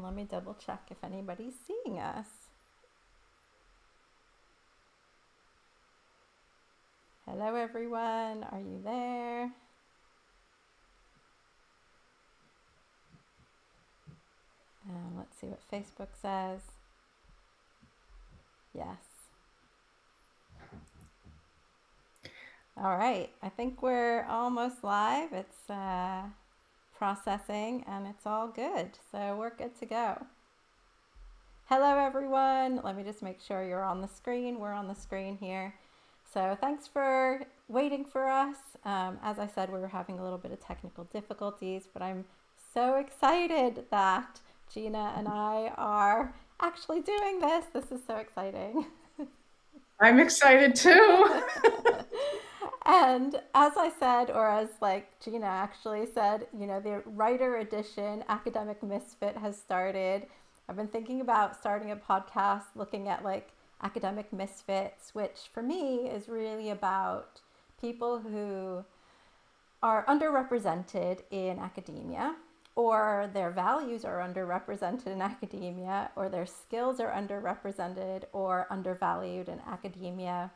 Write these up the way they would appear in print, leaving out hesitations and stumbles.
let me double check if anybody's seeing us. Hello, everyone. Are you there? Let's see what Facebook says. Yes. All right. I think we're almost live. It's processing and it's all good. So we're good to go. Hello, everyone. Let me just make sure you're on the screen. We're on the screen here. So thanks for waiting for us. As I said, we were having a little bit of technical difficulties, but I'm so excited that Gina and I are actually doing this. This is so exciting. I'm excited too. And as I said, or as like Gina actually said, the writer edition Academic Misfit has started. I've been thinking about starting a podcast looking at like academic misfits, which for me is really about people who are underrepresented in academia, or their values are underrepresented in academia, or their skills are underrepresented or undervalued in academia.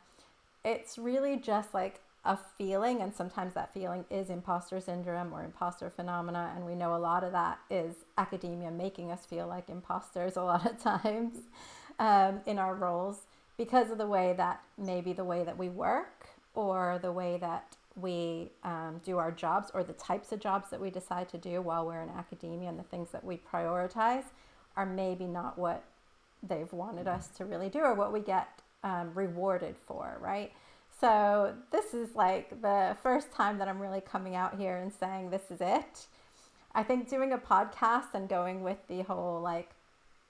It's really just like a feeling, and sometimes that feeling is imposter syndrome or imposter phenomena, and we know a lot of that is academia making us feel like imposters a lot of times in our roles because of the way that maybe the way that we work or the way that we do our jobs or the types of jobs that we decide to do while we're in academia, and the things that we prioritize are maybe not what they've wanted us to really do or what we get rewarded for, right? So this is like the first time that I'm really coming out here and saying this is it. I think doing a podcast and going with the whole like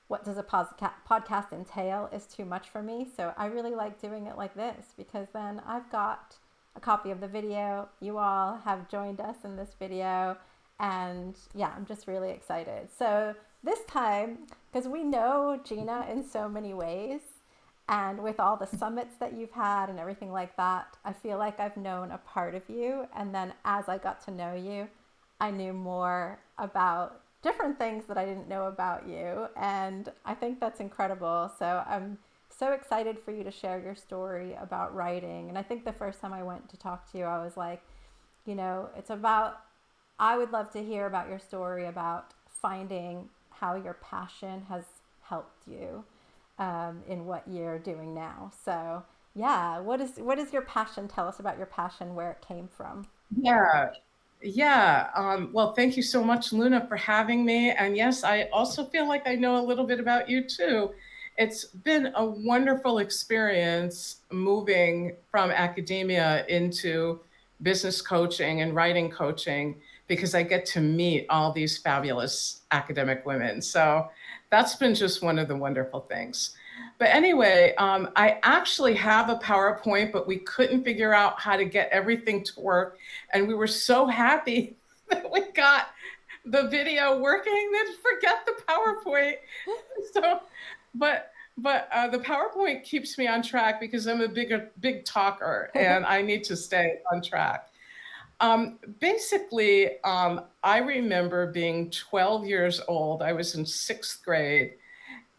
what does a podcast entail is too much for me. So I really like doing it like this because then I've got a copy of the video. You all have joined us in this video. And yeah, I'm just really excited. So this time, because we know Gina in so many ways, and with all the summits that you've had and everything like that, I feel like I've known a part of you. And then as I got to know you, I knew more about different things that I didn't know about you. And I think that's incredible. So I'm so excited for you to share your story about writing. And I think the first time I went to talk to you, I was like, it's about, I would love to hear about your story about finding how your passion has helped you in what you're doing now. So yeah, what is your passion? Tell us about your passion, where it came from. Yeah. Yeah. Well, thank you so much, Luna, for having me. And yes, I also feel like I know a little bit about you too. It's been a wonderful experience moving from academia into business coaching and writing coaching because I get to meet all these fabulous academic women. So that's been just one of the wonderful things. But anyway, I actually have a PowerPoint, but we couldn't figure out how to get everything to work. And we were so happy that we got the video working that forget the PowerPoint. So, but the PowerPoint keeps me on track because I'm a big talker and I need to stay on track. Basically, I remember being 12 years old. I was in sixth grade,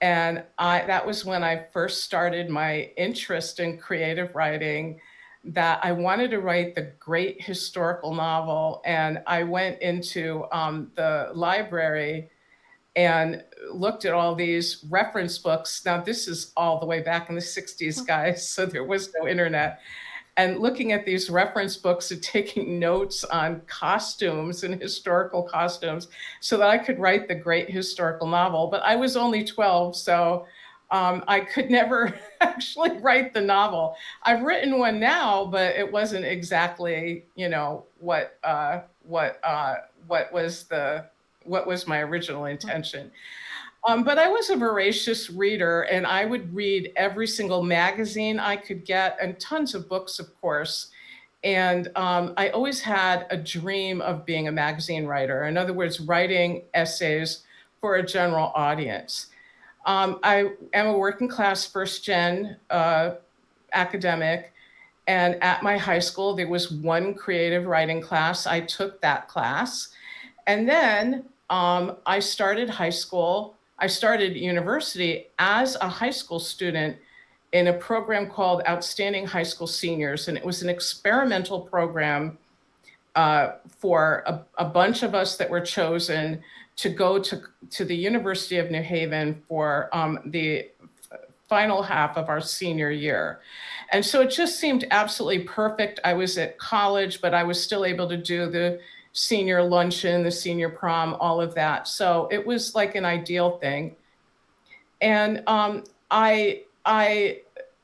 and that was when I first started my interest in creative writing, that I wanted to write the great historical novel. And I went into the library and looked at all these reference books. Now, this is all the way back in the 60s, guys, so there was no internet. And looking at these reference books and taking notes on costumes and historical costumes so that I could write the great historical novel. But I was only 12, so I could never actually write the novel. I've written one now, but it wasn't exactly, what was my original intention. But I was a voracious reader, and I would read every single magazine I could get and tons of books, of course. And I always had a dream of being a magazine writer. In other words, writing essays for a general audience. I am a working class first gen academic. And at my high school, there was one creative writing class. I took that class. And then I started high school I started university as a high school student in a program called Outstanding High School Seniors. And it was an experimental program for a bunch of us that were chosen to go to the University of New Haven for the final half of our senior year. And so it just seemed absolutely perfect. I was at college, but I was still able to do the senior luncheon, the senior prom, all of that. So it was like an ideal thing. And I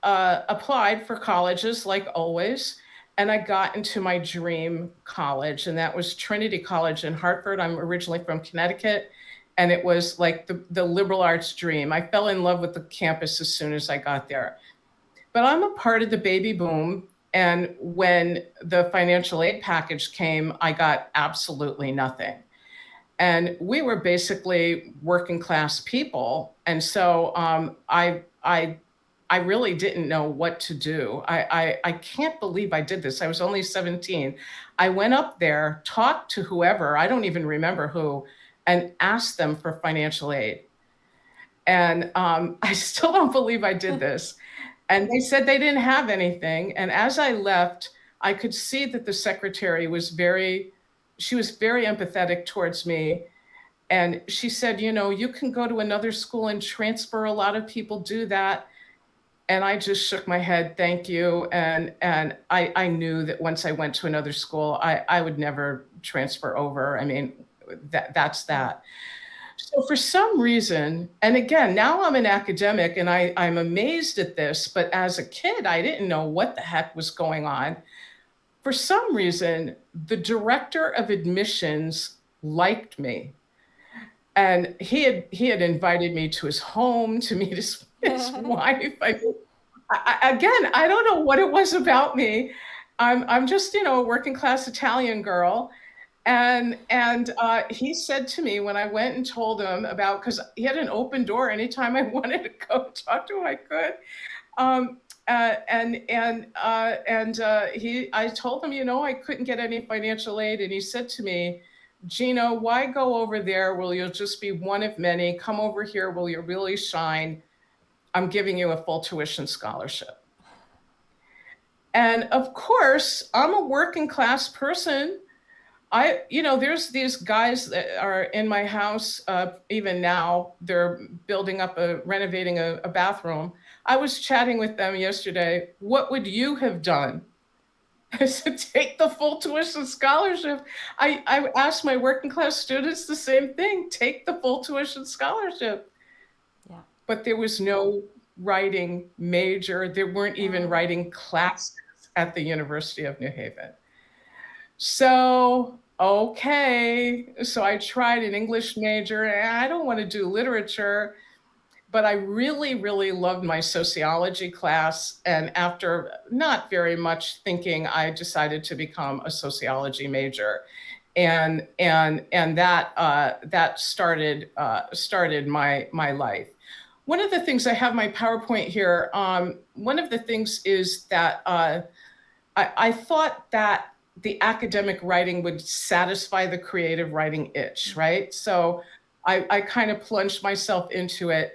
applied for colleges like always, and I got into my dream college, and that was Trinity College in Hartford. I'm originally from Connecticut, and it was like the liberal arts dream. I fell in love with the campus as soon as I got there. But I'm a part of the baby boom. And when the financial aid package came, I got absolutely nothing. And we were basically working class people. And so I really didn't know what to do. I can't believe I did this. I was only 17. I went up there, talked to whoever, I don't even remember who, and asked them for financial aid. And I still don't believe I did this. And they said they didn't have anything. And as I left, I could see that the secretary was she was very empathetic towards me. And she said, you know, you can go to another school and transfer. A lot of people do that. And I just shook my head, thank you. And I knew that once I went to another school, I would never transfer over. I mean, that's that. So for some reason, and again, now I'm an academic and I'm amazed at this, but as a kid, I didn't know what the heck was going on. For some reason, the director of admissions liked me. And he had invited me to his home to meet his wife. Again, I don't know what it was about me. I'm just, you know, a working class Italian girl. And he said to me when I went and told him about, because he had an open door anytime I wanted to go talk to him, I could. I told him, you know, I couldn't get any financial aid, and he said to me, Gina, why go over there? Well, you'll just be one of many. Come over here, will you really shine? I'm giving you a full tuition scholarship. And of course, I'm a working class person. You know, there's these guys that are in my house, even now, they're renovating a bathroom. I was chatting with them yesterday. What would you have done? I said, take the full tuition scholarship. I asked my working class students the same thing, take the full tuition scholarship. Yeah. But there was no writing major. There weren't even writing classes at the University of New Haven. So, okay. So I tried an English major, and I don't want to do literature, but I really, really loved my sociology class. And after not very much thinking, I decided to become a sociology major. And that started my life. One of the things, I have my PowerPoint here. One of the things is that I thought that the academic writing would satisfy the creative writing itch, right? So I kind of plunged myself into it.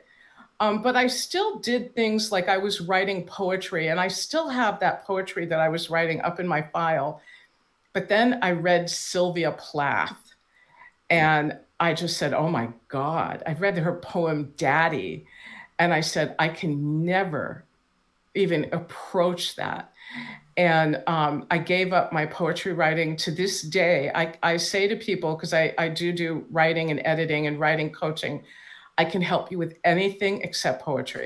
But I still did things like I was writing poetry, and I still have that poetry that I was writing up in my file. But then I read Sylvia Plath, and I just said, oh my God, I read her poem, Daddy. And I said, I can never even approach that. And I gave up my poetry writing. To this day. I say to people, because I do writing and editing and writing coaching, I can help you with anything except poetry.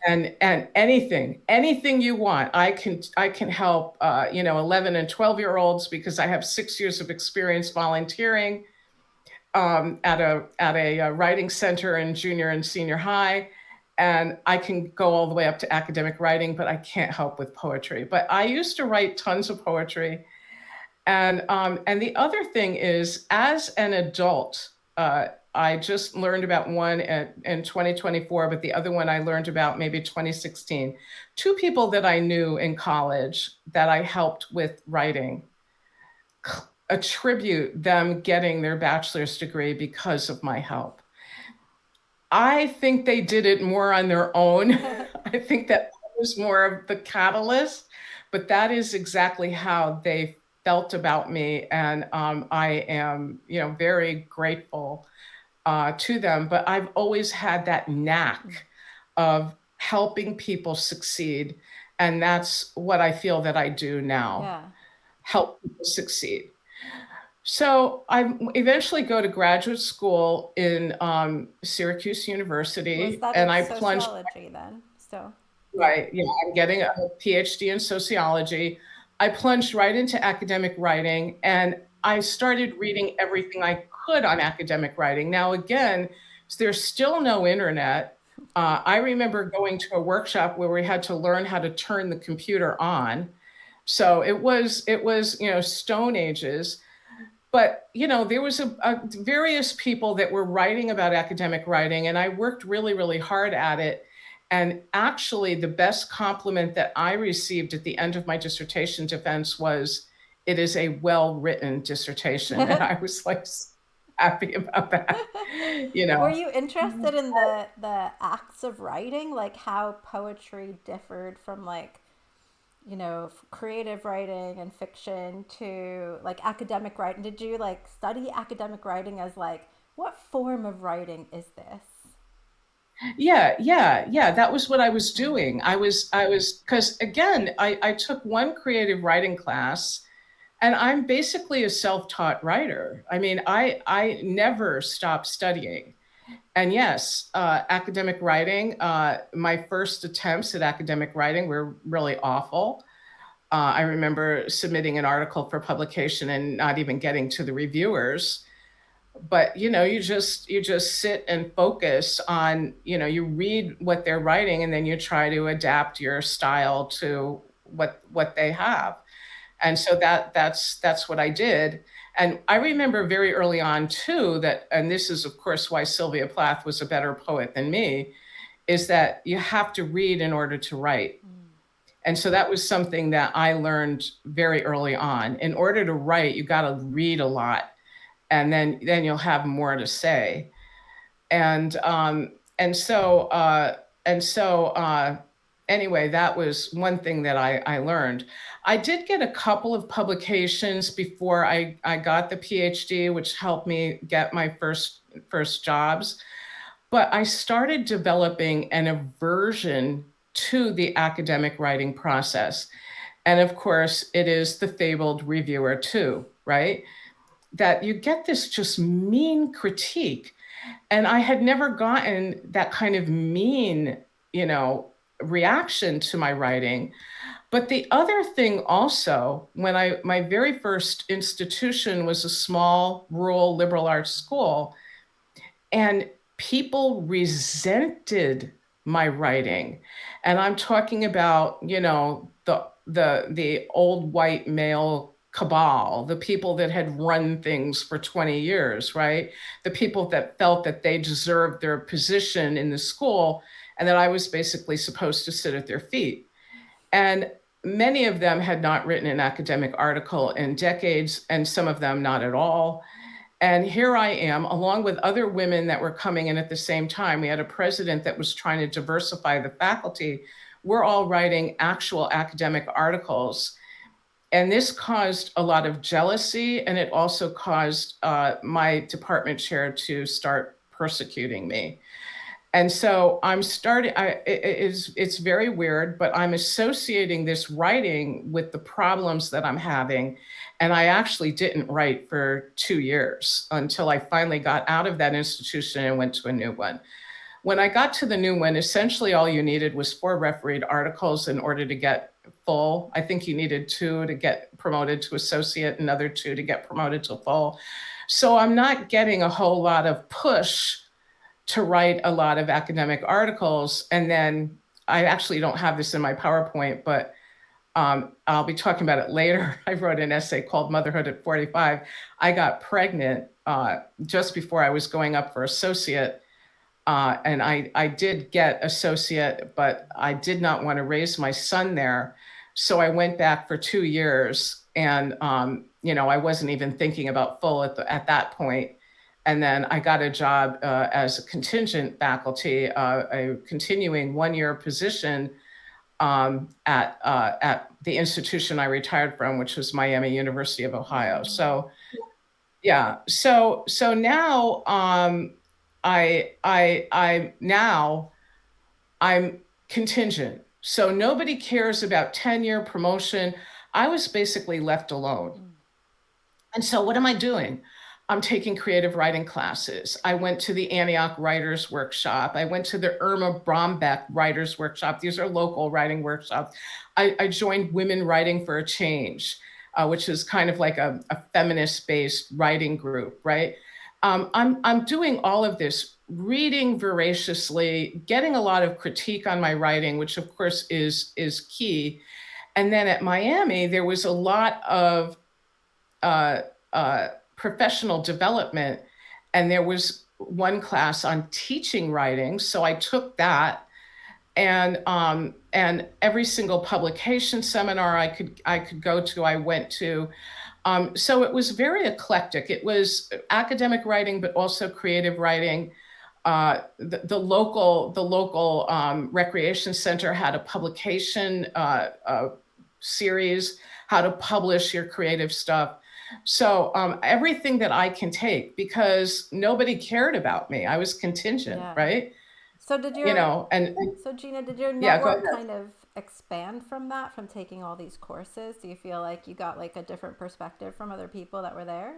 and anything you want. I can help 11 and 12-year-olds, because I have 6 years of experience volunteering at a writing center in junior and senior high. And I can go all the way up to academic writing, but I can't help with poetry. But I used to write tons of poetry. And the other thing is, as an adult, I just learned about one in 2024, but the other one I learned about maybe 2016. Two people that I knew in college that I helped with writing attribute them getting their bachelor's degree because of my help. I think they did it more on their own. I think that was more of the catalyst, but that is exactly how they felt about me, and I am, very grateful to them. But I've always had that knack of helping people succeed, and that's what I feel that I do now: Yeah. help people succeed. So I eventually go to graduate school in Syracuse Was University, that and in I plunged sociology then? So, yeah. right. Yeah, I'm getting a PhD in sociology. I plunged right into academic writing, and I started reading everything I could on academic writing. Now, again, there's still no internet. I remember going to a workshop where we had to learn how to turn the computer on. So it was Stone Ages. But there was various people that were writing about academic writing, and I worked really, really hard at it. And actually, the best compliment that I received at the end of my dissertation defense was, "It is a well-written dissertation," and I was like so happy about that. You Were know, you interested in the acts of writing, like how poetry differed from like, creative writing and fiction to like academic writing? Did you like study academic writing as like what form of writing is this? Yeah, yeah, yeah. That was what I was doing. I was, because again, I took one creative writing class, and I'm basically a self-taught writer. I mean, I never stopped studying. And yes, academic writing, my first attempts at academic writing were really awful. I remember submitting an article for publication and not even getting to the reviewers. But you just sit and focus on, you read what they're writing, and then you try to adapt your style to what they have. And so that's what I did. And I remember very early on too that, and this is of course why Sylvia Plath was a better poet than me, is that you have to read in order to write. And so that was something that I learned very early on. In order to write, you got to read a lot, and then you'll have more to say. And anyway, that was one thing that I learned. I did get a couple of publications before I got the PhD, which helped me get my first jobs. But I started developing an aversion to the academic writing process. And of course, it is the fabled reviewer too, right? That you get this just mean critique. And I had never gotten that kind of mean, you know, reaction to my writing. But the other thing also, when my very first institution was a small rural liberal arts school, and people resented my writing. And I'm talking about, the old white male cabal, the people that had run things for 20 years, right? The people that felt that they deserved their position in the school, and that I was basically supposed to sit at their feet. And many of them had not written an academic article in decades, and some of them not at all. And here I am, along with other women that were coming in at the same time. We had a president that was trying to diversify the faculty. We're all writing actual academic articles. And this caused a lot of jealousy, and it also caused my department chair to start persecuting me. And so I'm starting, it's very weird, but I'm associating this writing with the problems that I'm having. And I actually didn't write for 2 years until I finally got out of that institution and went to a new one. When I got to the new one, essentially all you needed was 4 refereed articles in order to get full. I think you needed 2 to get promoted to associate, another 2 to get promoted to full. So I'm not getting a whole lot of push to write a lot of academic articles. And then I actually don't have this in my PowerPoint, but I'll be talking about it later. I wrote an essay called Motherhood at 45. I got pregnant just before I was going up for associate. And I did get associate, but I did not want to raise my son there. So I went back for 2 years, and I wasn't even thinking about full at that point. and then I got a job as a contingent faculty, a continuing 1-year position at the institution I retired from, which was Miami University of Ohio. So yeah, so now I now I'm contingent. So nobody cares about tenure, promotion. I was basically left alone. And so what am I doing? I'm taking creative writing classes. I went to the Antioch Writers Workshop. I went to the Irma Brombeck Writers Workshop. These are local writing workshops. I joined Women Writing for a Change, which is kind of like a feminist-based writing group, right? I'm doing all of this, reading voraciously, getting a lot of critique on my writing, which of course is key. And then at Miami, there was a lot of uh, professional development, and there was one class on teaching writing, so I took that, and every single publication seminar I could go to, I went to. So it was very eclectic. It was academic writing, but also creative writing. The local recreation center had a publication series, how to publish your creative stuff. So everything that I can take, because nobody cared about me. I was contingent, Yeah. right? So did You your know, and so Gina, did your yeah, go network ahead. kind of expand from that, from taking all these courses? Do you feel like you got like a different perspective from other people that were there?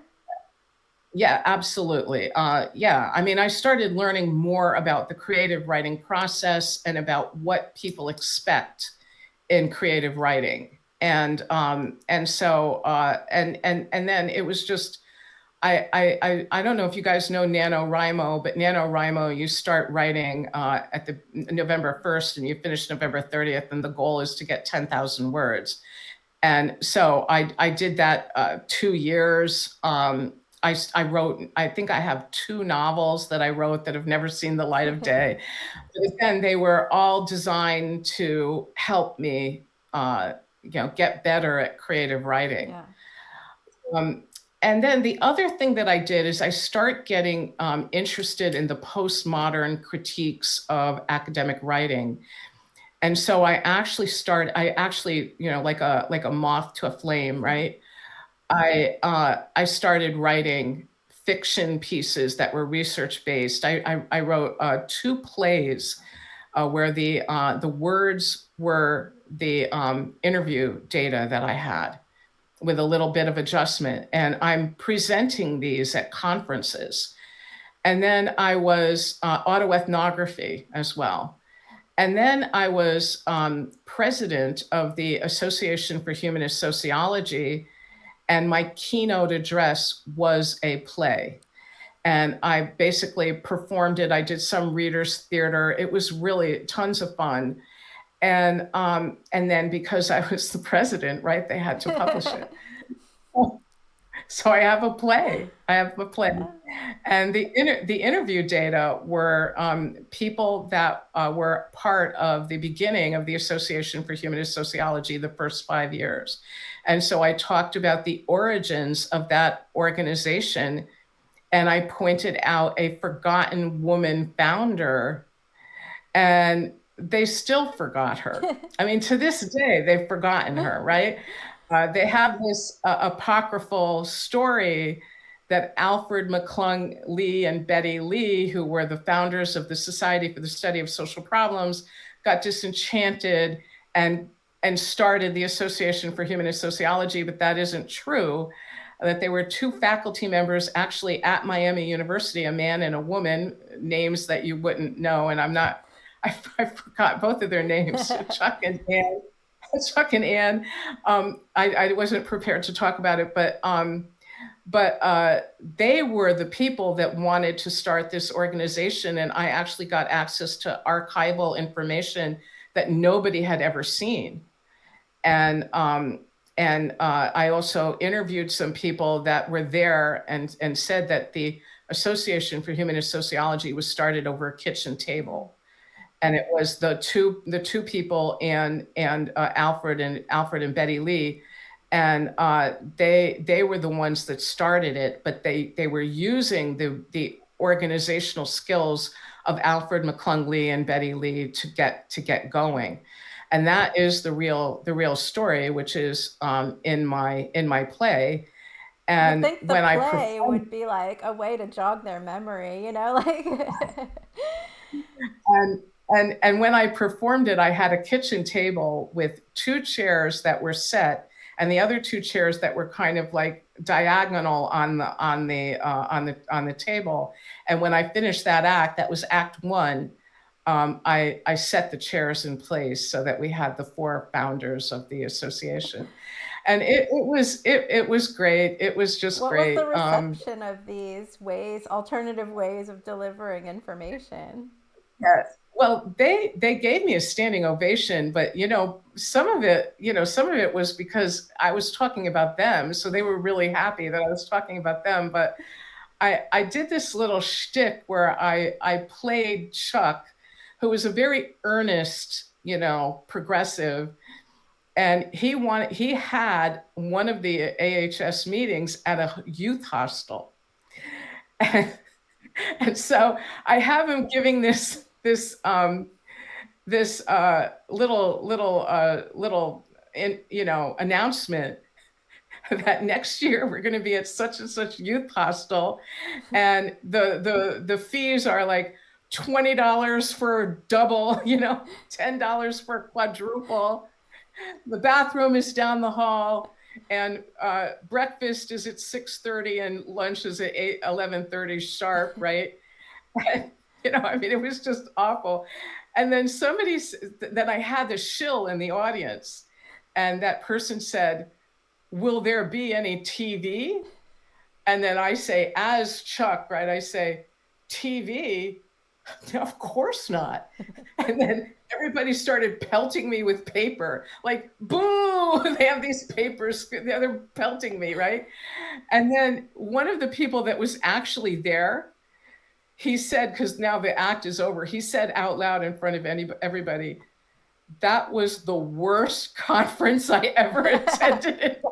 Yeah, absolutely. Yeah, I mean, I started learning more about the creative writing process and about what people expect in creative writing. And so and then it was just I don't know if you guys know NaNoWriMo, but NaNoWriMo, you start writing at the November 1st and you finish November 30th, and the goal is to get 10,000 words. And so I did that 2 years. I wrote, I think I have 2 novels that I wrote that have never seen the light of day. But again, they were all designed to help me, get better at creative writing. Yeah. Um, and then the other thing that I did is I start getting interested in the postmodern critiques of academic writing. And so I actually, like a moth to a flame, right? I started writing fiction pieces that were research based. I wrote 2 plays where the words were the interview data that I had, with a little bit of adjustment, and I'm presenting these at conferences. And then I was autoethnography as well. And then I was president of the Association for Humanist Sociology, and my keynote address was a play. And I basically performed it. I did some readers' theater. It was really tons of fun. And then because I was the president, right, they had to publish it. So I have a play. I have a play. And the interview data were people that were part of the beginning of the Association for Humanist Sociology, the first 5 years. And so I talked about the origins of that organization, and I pointed out a forgotten woman founder, and they still forgot her. I mean, to this day, they've forgotten her, right? They have this apocryphal story that Alfred McClung Lee and Betty Lee, who were the founders of the Society for the Study of Social Problems, got disenchanted and started the Association for Humanist Sociology, but that isn't true. That there were 2 faculty members actually at Miami University, a man and a woman, names that you wouldn't know, and I forgot both of their names, Chuck and Ann. Chuck and Ann. I wasn't prepared to talk about it, but they were the people that wanted to start this organization, and I actually got access to archival information that nobody had ever seen. And I also interviewed some people that were there and said that the Association for Humanist Sociology was started over a kitchen table, and it was the two people and Alfred and Betty Lee. and they were the ones that started it, but they were using the organizational skills of Alfred McClung Lee and Betty Lee to get going, and that is the real story, which is in my play. You And think the when I play performed, would be like a way to jog their memory, you know, like and when I performed it, I had a kitchen table with two chairs that were set, and the other two chairs that were kind of like diagonal on the table. And when I finished that act, that was Act One. I set the chairs in place so that we had the four founders of the association, and it was great. It was just what was the great. reception of these ways, alternative ways of delivering information? Yes. Well, they gave me a standing ovation, but some of it was because I was talking about them, so they were really happy that I was talking about them. But I did this little shtick where I played Chuck, who was a very earnest, progressive, and he had one of the AHS meetings at a youth hostel. And so I have him giving this little announcement that next year we're going to be at such and such youth hostel, and the fees are like $20 for double, $10 for quadruple. The bathroom is down the hall, and breakfast is at 6:30 and lunch is at 11:30 sharp, right? I mean, it was just awful. And then then I had the shill in the audience, and that person said, "Will there be any TV?" And then I say, as Chuck, right? I say, "TV? Of course not." And then everybody started pelting me with paper, like, boo, they have these papers, they're pelting me, right? And then one of the people that was actually there, he said, because now the act is over, he said out loud in front of everybody, "That was the worst conference I ever attended."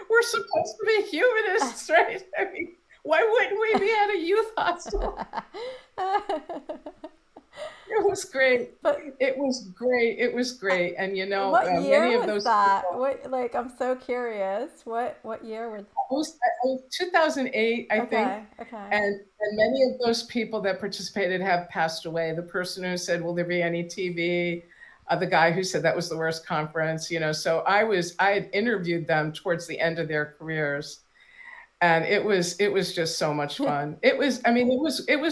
We're supposed to be humanists, right? I mean, why wouldn't we be at a youth hostel? It was great. But It was great. It was great. And what many year of was those that? people, What, like, I'm so curious. What year was? it was 2008, I think. Okay, okay. And many of those people that participated have passed away. The person who said, "Will there be any TV?" The guy who said that was the worst conference, So I had interviewed them towards the end of their careers, and it was just so much fun. It was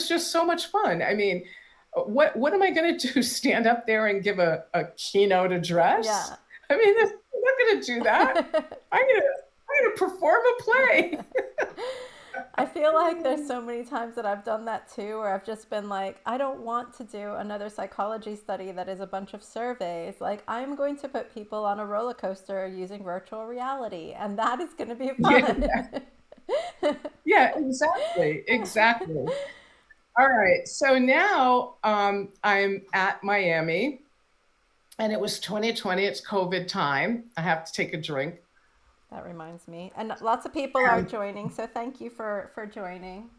just so much fun. I mean, what am I going to do? Stand up there and give a keynote address? Yeah. I mean, I'm not going to do that. I'm going to perform a play. I feel like there's so many times that I've done that too, where I've just been like, I don't want to do another psychology study that is a bunch of surveys. Like, I'm going to put people on a roller coaster using virtual reality, and that is going to be fun. Yeah, yeah, exactly, exactly. All right, so now I'm at Miami, and it was 2020. It's COVID time. I have to take a drink. That reminds me. And lots of people are joining, so thank you for joining.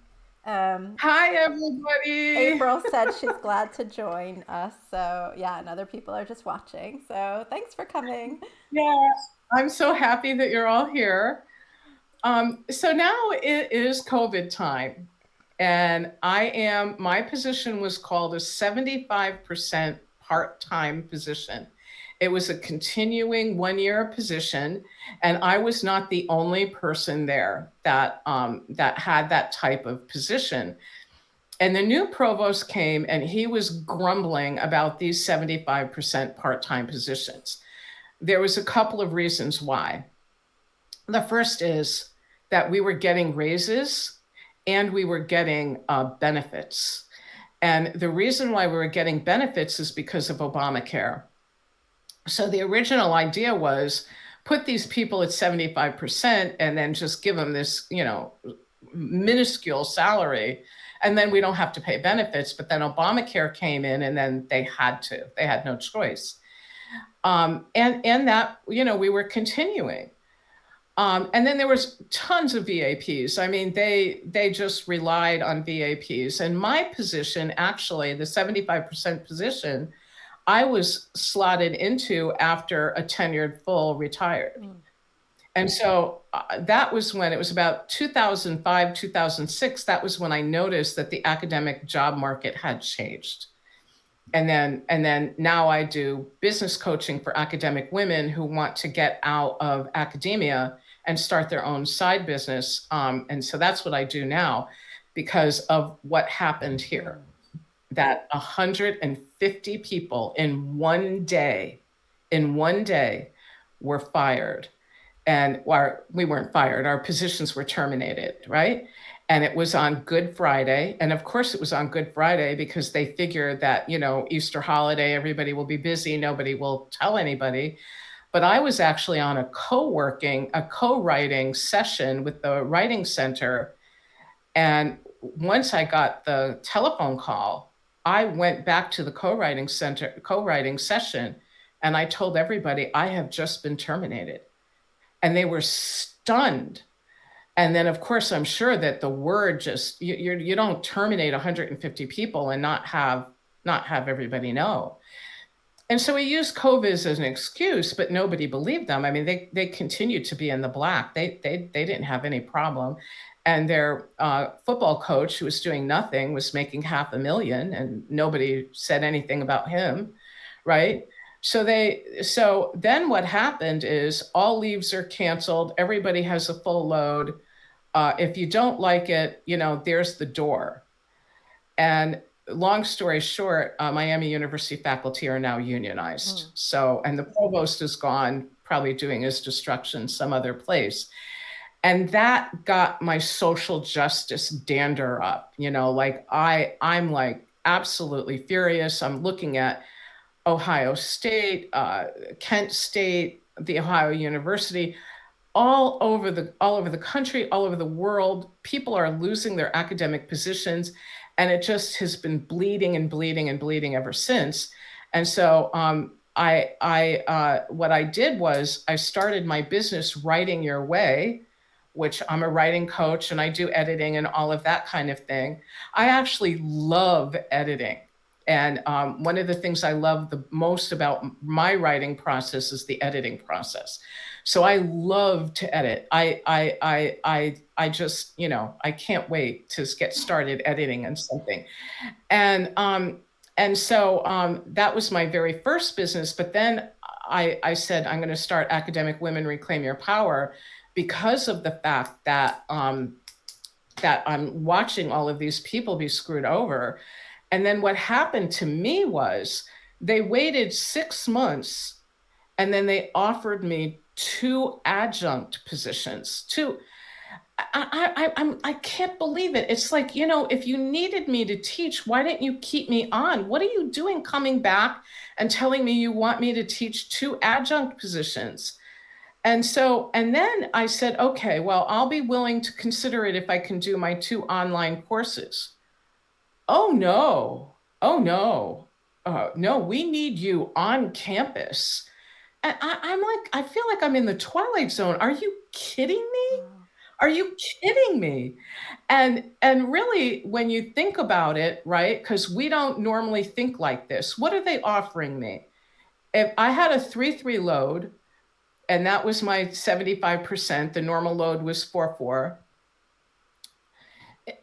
Um, Hi, everybody. April said she's glad to join us. So, yeah, and other people are just watching. So, thanks for coming. Yeah, I'm so happy that you're all here. So now it is COVID time, and my position was called a 75% part-time position. It was a continuing 1 year position, and I was not the only person there that had that type of position. And the new provost came, and he was grumbling about these 75% part-time positions. There was a couple of reasons why. The first is that we were getting raises and we were getting benefits. And the reason why we were getting benefits is because of Obamacare. So the original idea was put these people at 75% and then just give them this, minuscule salary. And then we don't have to pay benefits. But then Obamacare came in, and then they had no choice. And that, we were continuing. And then there was tons of VAPs. I mean, they just relied on VAPs. And my position, actually, the 75% position, I was slotted into after a tenured full retired. And so that was when it was about 2005, 2006. That was when I noticed that the academic job market had changed. And then now I do business coaching for academic women who want to get out of academia and start their own side business. And so that's what I do now because of what happened here. That 150 people in one day were fired. And we weren't fired, our positions were terminated, right? And it was on Good Friday. And of course, it was on Good Friday because they figured that, Easter holiday, everybody will be busy, nobody will tell anybody. But I was actually on a co-writing session with the Writing Center. And once I got the telephone call, I went back to the co-writing session, and I told everybody I have just been terminated. And they were stunned. And then, of course, I'm sure that the word just, you don't terminate 150 people and not have everybody know. And so we used COVID as an excuse, but nobody believed them. I mean, they continued to be in the black. They didn't have any problem. And their football coach, who was doing nothing, was making $500,000, and nobody said anything about him, right? So then what happened is all leaves are canceled. Everybody has a full load. If you don't like it, there's the door. And long story short, Miami University faculty are now unionized. And the provost is gone, probably doing his destruction some other place. And that got my social justice dander up. I'm like absolutely furious. I'm looking at Ohio State, Kent State, the Ohio University, all over the country, all over the world. People are losing their academic positions, and it just has been bleeding and bleeding and bleeding ever since. And so what I did was I started my business, Writing Your Way, which I'm a writing coach and I do editing and all of that kind of thing. I actually love editing. And one of the things I love the most about my writing process is the editing process. So I love to edit. I just, I can't wait to get started editing on something. And so that was my very first business. But then I said, I'm going to start Academic Women Reclaim Your Power because of the fact that that I'm watching all of these people be screwed over. And then what happened to me was they waited 6 months and then they offered me 2 adjunct positions. I can't believe it. It's like, if you needed me to teach, why didn't you keep me on? What are you doing coming back and telling me you want me to teach 2 adjunct positions? And then I said, okay, well, I'll be willing to consider it if I can do my 2 online courses. Oh, no. No, we need you on campus. And I feel like I'm in the Twilight Zone. Are you kidding me? Are you kidding me? And really, when you think about it, right, because we don't normally think like this, what are they offering me? If I had a 3-3 load, and that was my 75%, the normal load was 4-4,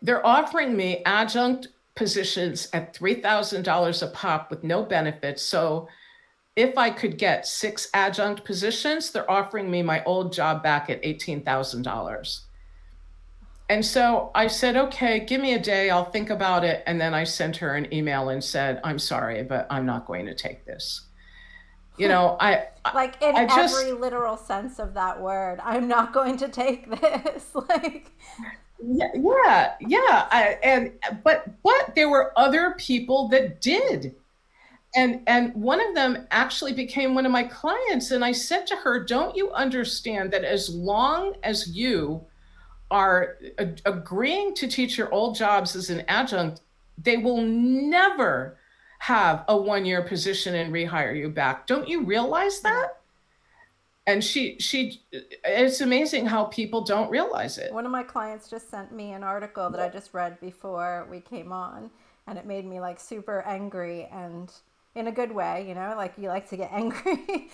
they're offering me adjunct positions at $3,000 a pop with no benefits. So if I could get 6 adjunct positions, they're offering me my old job back at $18,000. And so I said, okay, give me a day, I'll think about it. And then I sent her an email and said, I'm sorry, but I'm not going to take this. Like in every literal sense of that word, I'm not going to take this. Like, but there were other people that did. And one of them actually became one of my clients. And I said to her, don't you understand that as long as you are agreeing to teach your old jobs as an adjunct, they will never have a 1-year position and rehire you back. Don't you realize Yeah. that? And it's amazing how people don't realize it. One of my clients just sent me an article that I just read before we came on, and it made me like super angry and in a good way, you know, like you like to get angry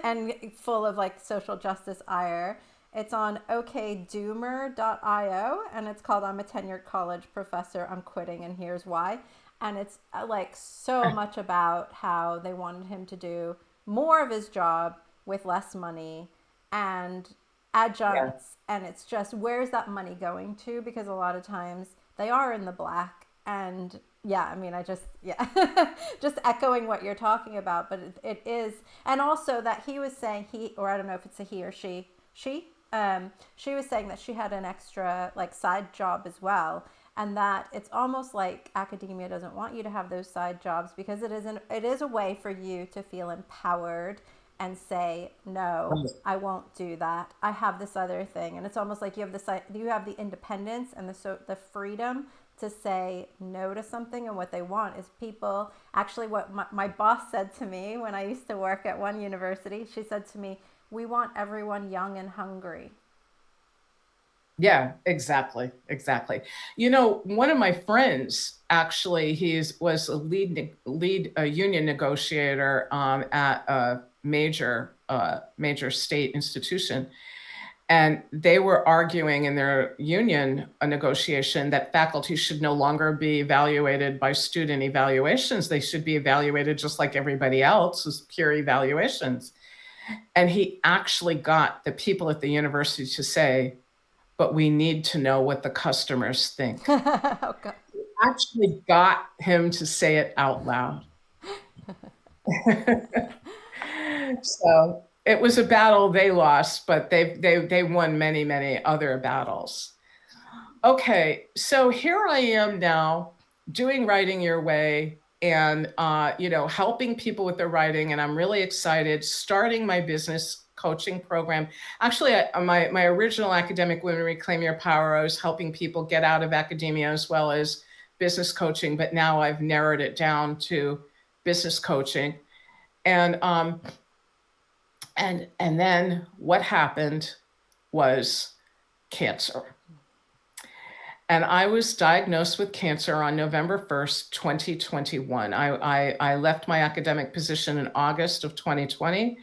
and full of like social justice ire. It's on okdoomer.io and it's called I'm a tenured college professor, I'm quitting and here's why. And it's like so much about how they wanted him to do more of his job with less money and Yeah. adjuncts, and it's just where's that money going to, because a lot of times they are in the black. And yeah, I mean, I just, yeah, just echoing what you're talking about, but it is. And also that he was saying he, or I don't know if it's a he or she was saying that she had an extra like side job as well, and that it's almost like academia doesn't want you to have those side jobs because it is a way for you to feel empowered and say no, I won't do that, I have this other thing. And it's almost like you have the independence and the freedom to say no to something. And what they want is people, actually what my boss said to me when I used to work at one university, she said to me, we want everyone young and hungry. Yeah, exactly. Exactly. You know, one of my friends actually, was a lead union negotiator at a major state institution. And they were arguing in their union negotiation that faculty should no longer be evaluated by student evaluations. They should be evaluated just like everybody else, as peer evaluations. And he actually got the people at the university to say, but we need to know what the customers think. Oh, God. Actually got him to say it out loud. So it was a battle they lost, but they won many, many other battles. Okay, so here I am now doing Writing Your Way and helping people with their writing, and I'm really excited starting my business coaching program. Actually, my original academic Women Reclaim Your Power, I was helping people get out of academia as well as business coaching, but now I've narrowed it down to business coaching. And and then what happened was cancer. And I was diagnosed with cancer on November 1st, 2021. I left my academic position in August of 2020.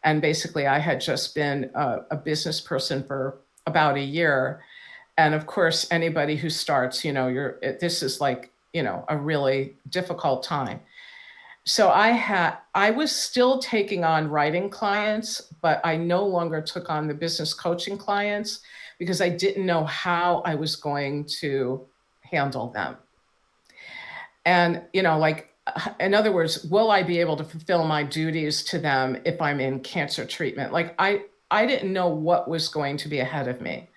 And basically, I had just been a business person for about a year. And of course, anybody who starts, this is like, a really difficult time. So I was still taking on writing clients, but I no longer took on the business coaching clients because I didn't know how I was going to handle them. And, in other words, will I be able to fulfill my duties to them if I'm in cancer treatment? Like I didn't know what was going to be ahead of me.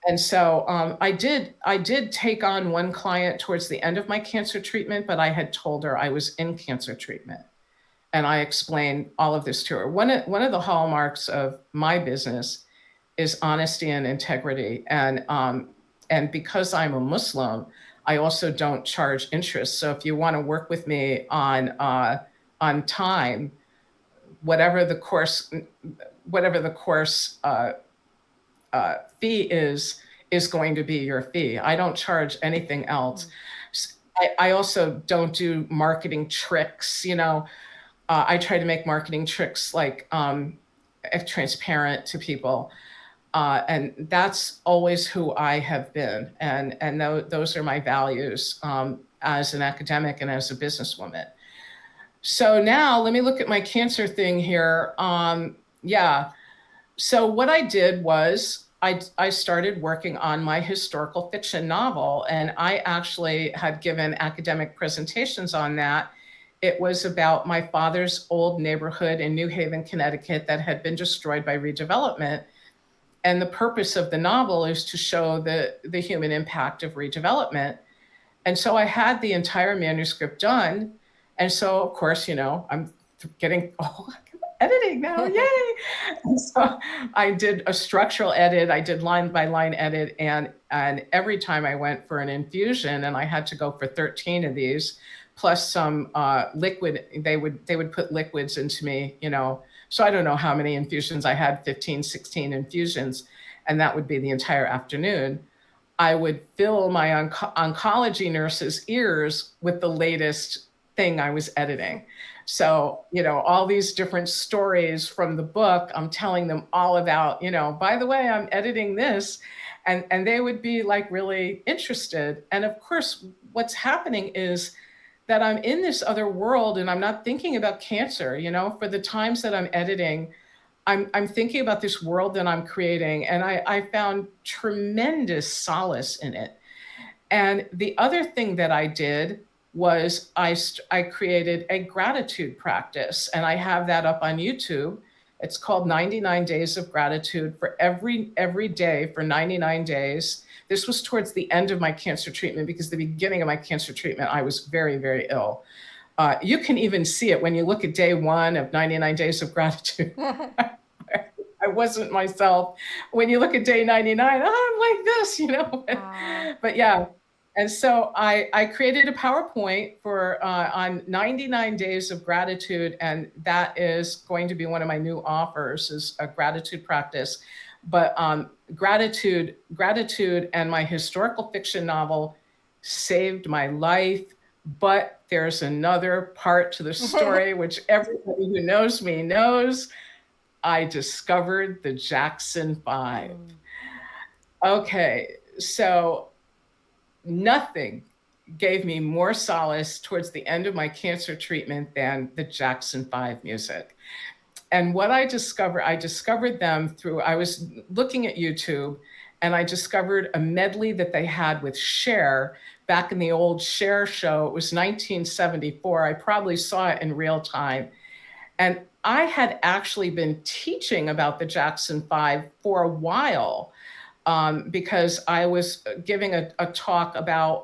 And so I did take on one client towards the end of my cancer treatment, but I had told her I was in cancer treatment. And I explained all of this to her. One of the hallmarks of my business is honesty and integrity. And because I'm a Muslim, I also don't charge interest. So if you want to work with me on time, whatever the course fee is going to be your fee. I don't charge anything else. I also don't do marketing tricks. I try to make marketing tricks like transparent to people. And that's always who I have been. And those are my values as an academic and as a businesswoman. So now let me look at my cancer thing here. Yeah. So what I did was I started working on my historical fiction novel, and I actually had given academic presentations on that. It was about my father's old neighborhood in New Haven, Connecticut that had been destroyed by redevelopment. And the purpose of the novel is to show the human impact of redevelopment. And so I had the entire manuscript done. And so, of course, I'm getting editing now, yay! And so I did a structural edit, I did line by line edit, and every time I went for an infusion, and I had to go for 13 of these, plus some liquid. They would put liquids into me, so I don't know how many infusions I had, 15, 16 infusions, and that would be the entire afternoon. I would fill my oncology nurses' ears with the latest thing I was editing. So, all these different stories from the book, I'm telling them all about, by the way, I'm editing this. And they would be like really interested. And of course, what's happening is that I'm in this other world and I'm not thinking about cancer, for the times that I'm editing. I'm thinking about this world that I'm creating, and I found tremendous solace in it. And the other thing that I did was I created a gratitude practice, and I have that up on YouTube. It's called 99 Days of Gratitude for every day for 99 days. This was towards the end of my cancer treatment, because the beginning of my cancer treatment, I was very, very ill. You can even see it when you look at day 1 of 99 Days of Gratitude. I wasn't myself. When you look at day 99, I'm like this, Wow. But yeah. And so I created a PowerPoint for on 99 Days of Gratitude, and that is going to be one of my new offers, is a gratitude practice. But gratitude and my historical fiction novel saved my life. But there's another part to the story, which everybody who knows me knows. I discovered the Jackson 5. Okay, so nothing gave me more solace towards the end of my cancer treatment than the Jackson 5 music. And what I discovered them through, I was looking at YouTube, and I discovered a medley that they had with Cher back in the old Cher show. It was 1974. I probably saw it in real time. And I had actually been teaching about the Jackson 5 for a while, because I was giving a talk about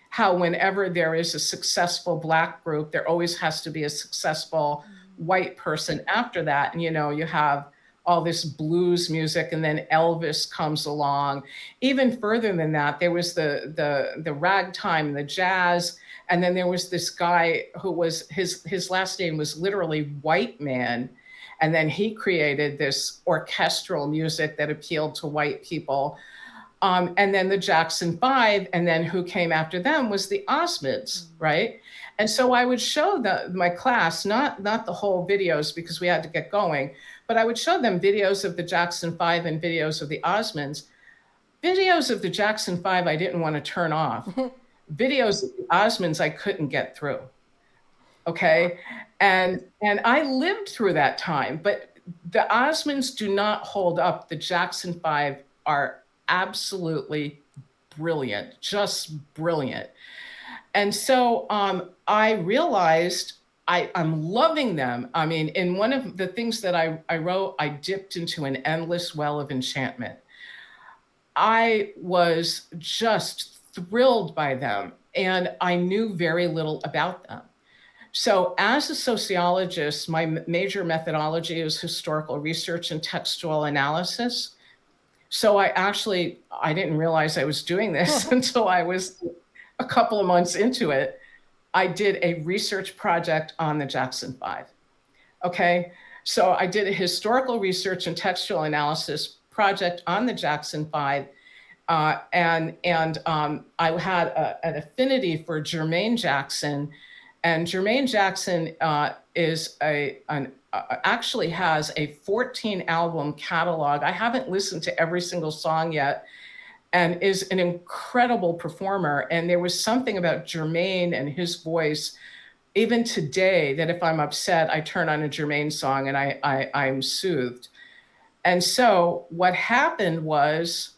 how whenever there is a successful Black group, there always has to be a successful white person after that. And, you have all this blues music, and then Elvis comes along. Even further than that, there was the ragtime, the jazz, and then there was this guy who was, his last name was literally White Man. And then he created this orchestral music that appealed to white people. And then the Jackson 5, and then who came after them was the Osmonds, right? And so I would show my class, not the whole videos because we had to get going, but I would show them videos of the Jackson 5 and videos of the Osmonds. Videos of the Jackson 5 I didn't want to turn off. Videos of the Osmonds I couldn't get through. Okay. And I lived through that time, but the Osmonds do not hold up. The Jackson 5 are absolutely brilliant, just brilliant. And so I realized I'm loving them. I mean, in one of the things that I wrote, I dipped into an endless well of enchantment. I was just thrilled by them, and I knew very little about them. So as a sociologist, my major methodology is historical research and textual analysis. So I didn't realize I was doing this until I was a couple of months into it. I did a research project on the Jackson 5. Okay, so I did a historical research and textual analysis project on the Jackson 5. And I had an affinity for Jermaine Jackson. And Jermaine Jackson actually has a 14 album catalog. I haven't listened to every single song yet, and is an incredible performer. And there was something about Jermaine and his voice, even today, that if I'm upset, I turn on a Jermaine song and I'm soothed. And so what happened was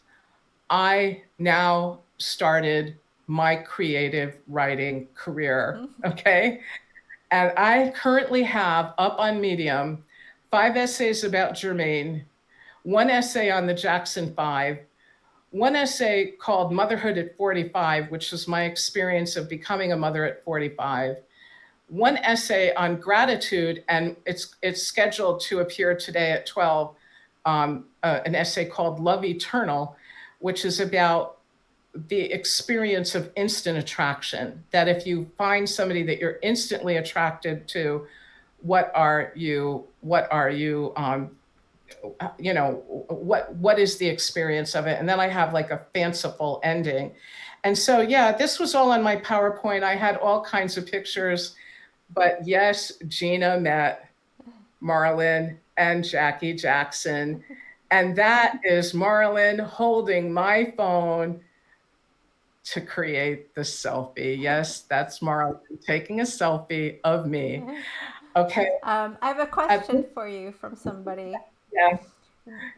I now started my creative writing career, okay? And I currently have up on Medium 5 essays about Jermaine, 1 essay on the Jackson 5, 1 essay called Motherhood at 45, which was my experience of becoming a mother at 45, 1 essay on gratitude, and it's scheduled to appear today at 12, an essay called Love Eternal, which is about the experience of instant attraction, that if you find somebody that you're instantly attracted to, what is the experience of it? And then I have like a fanciful ending. And so, yeah, this was all on my PowerPoint. I had all kinds of pictures, but yes, Gina met Marlon and Jackie Jackson. And that is Marlon holding my phone to create the selfie. Yes, that's Marlon taking a selfie of me. Okay. I have a At question this, for you from somebody. yeah,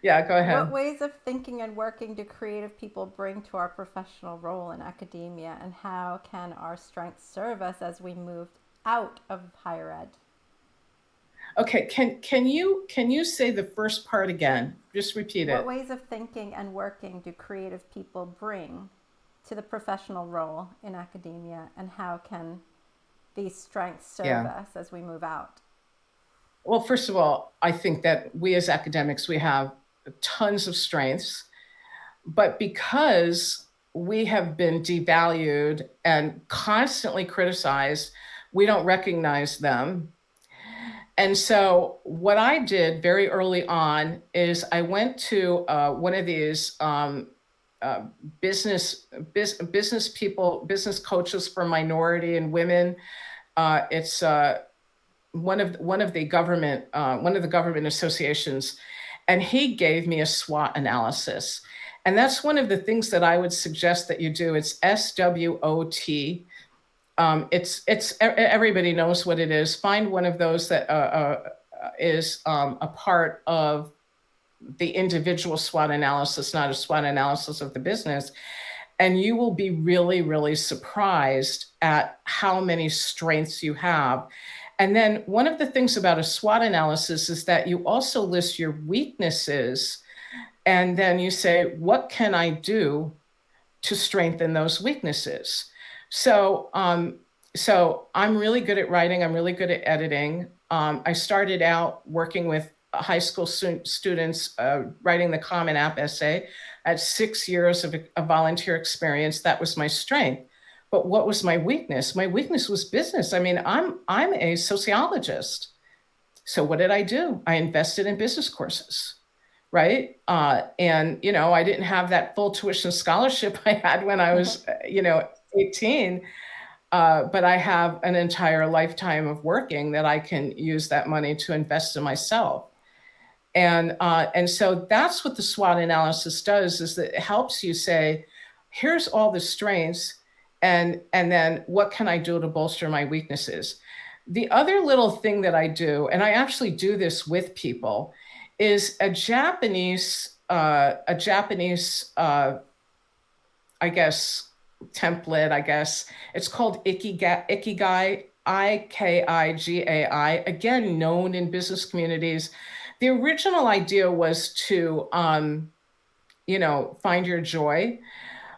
yeah, go What ahead. ways of thinking and working do creative people bring to our professional role in academia, and how can our strengths serve us as we move out of higher ed? Okay, can you say the first part again? Just repeat What it. ways of thinking and working do creative people bring to the professional role in academia, and how can these strengths serve Yeah. us as we move out? Well, first of all, I think that we as academics, we have tons of strengths, but because we have been devalued and constantly criticized, we don't recognize them. And so, what I did very early on is I went to one of these uh, business people, business coaches for minority and women. It's one of the government associations, and he gave me a SWOT analysis. And that's one of the things that I would suggest that you do. It's SWOT. Everybody knows what it is. Find one of those that is a part of the individual SWOT analysis, not a SWOT analysis of the business, and you will be really, really surprised at how many strengths you have. And then one of the things about a SWOT analysis is that you also list your weaknesses, and then you say, what can I do to strengthen those weaknesses? So, so I'm really good at writing. I'm really good at editing. I started out working with high school students, writing the Common App essay. I had 6 years of volunteer experience. That was my strength. But what was my weakness? My weakness was business. I mean, I'm a sociologist. So what did I do? I invested in business courses, right? And I didn't have that full tuition scholarship I had when I was, 18. But I have an entire lifetime of working that I can use that money to invest in myself. And so that's what the SWOT analysis does, is that it helps you say, here's all the strengths, and then what can I do to bolster my weaknesses? The other little thing that I do, and I actually do this with people, is a Japanese I guess template. I guess it's called Ikigai, Ikigai. Again, known in business communities. The original idea was to find your joy,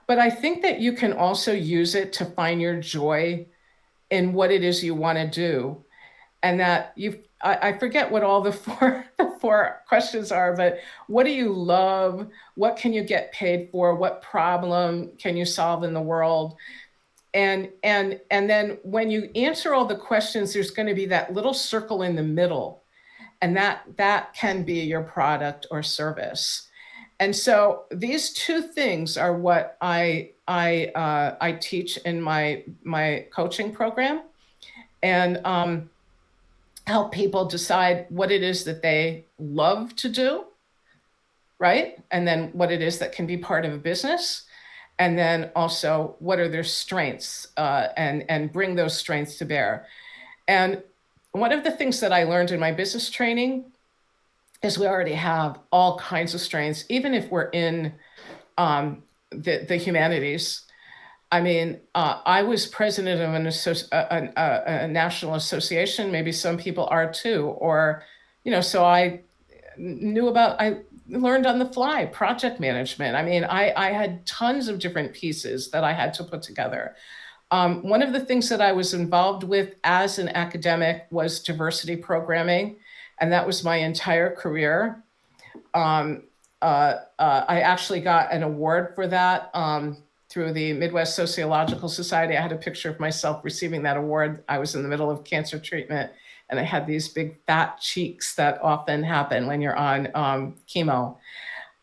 but I think that you can also use it to find your joy in what it is you want to do. And that I forget what all the four questions are, but what do you love? What can you get paid for? What problem can you solve in the world? And then when you answer all the questions, there's going to be that little circle in the middle, and that can be your product or service. And so these two things are what I teach in my coaching program, and help people decide what it is that they love to do, right? And then what it is that can be part of a business, and then also what are their strengths, and bring those strengths to bear. And one of the things that I learned in my business training is we already have all kinds of strengths, even if we're in the humanities. I mean, I was president of a national association. Maybe some people are too, or so I learned on the fly project management. I mean, I had tons of different pieces that I had to put together. One of the things that I was involved with as an academic was diversity programming, and that was my entire career. I actually got an award for that through the Midwest Sociological Society. I had a picture of myself receiving that award. I was in the middle of cancer treatment, and I had these big fat cheeks that often happen when you're on chemo,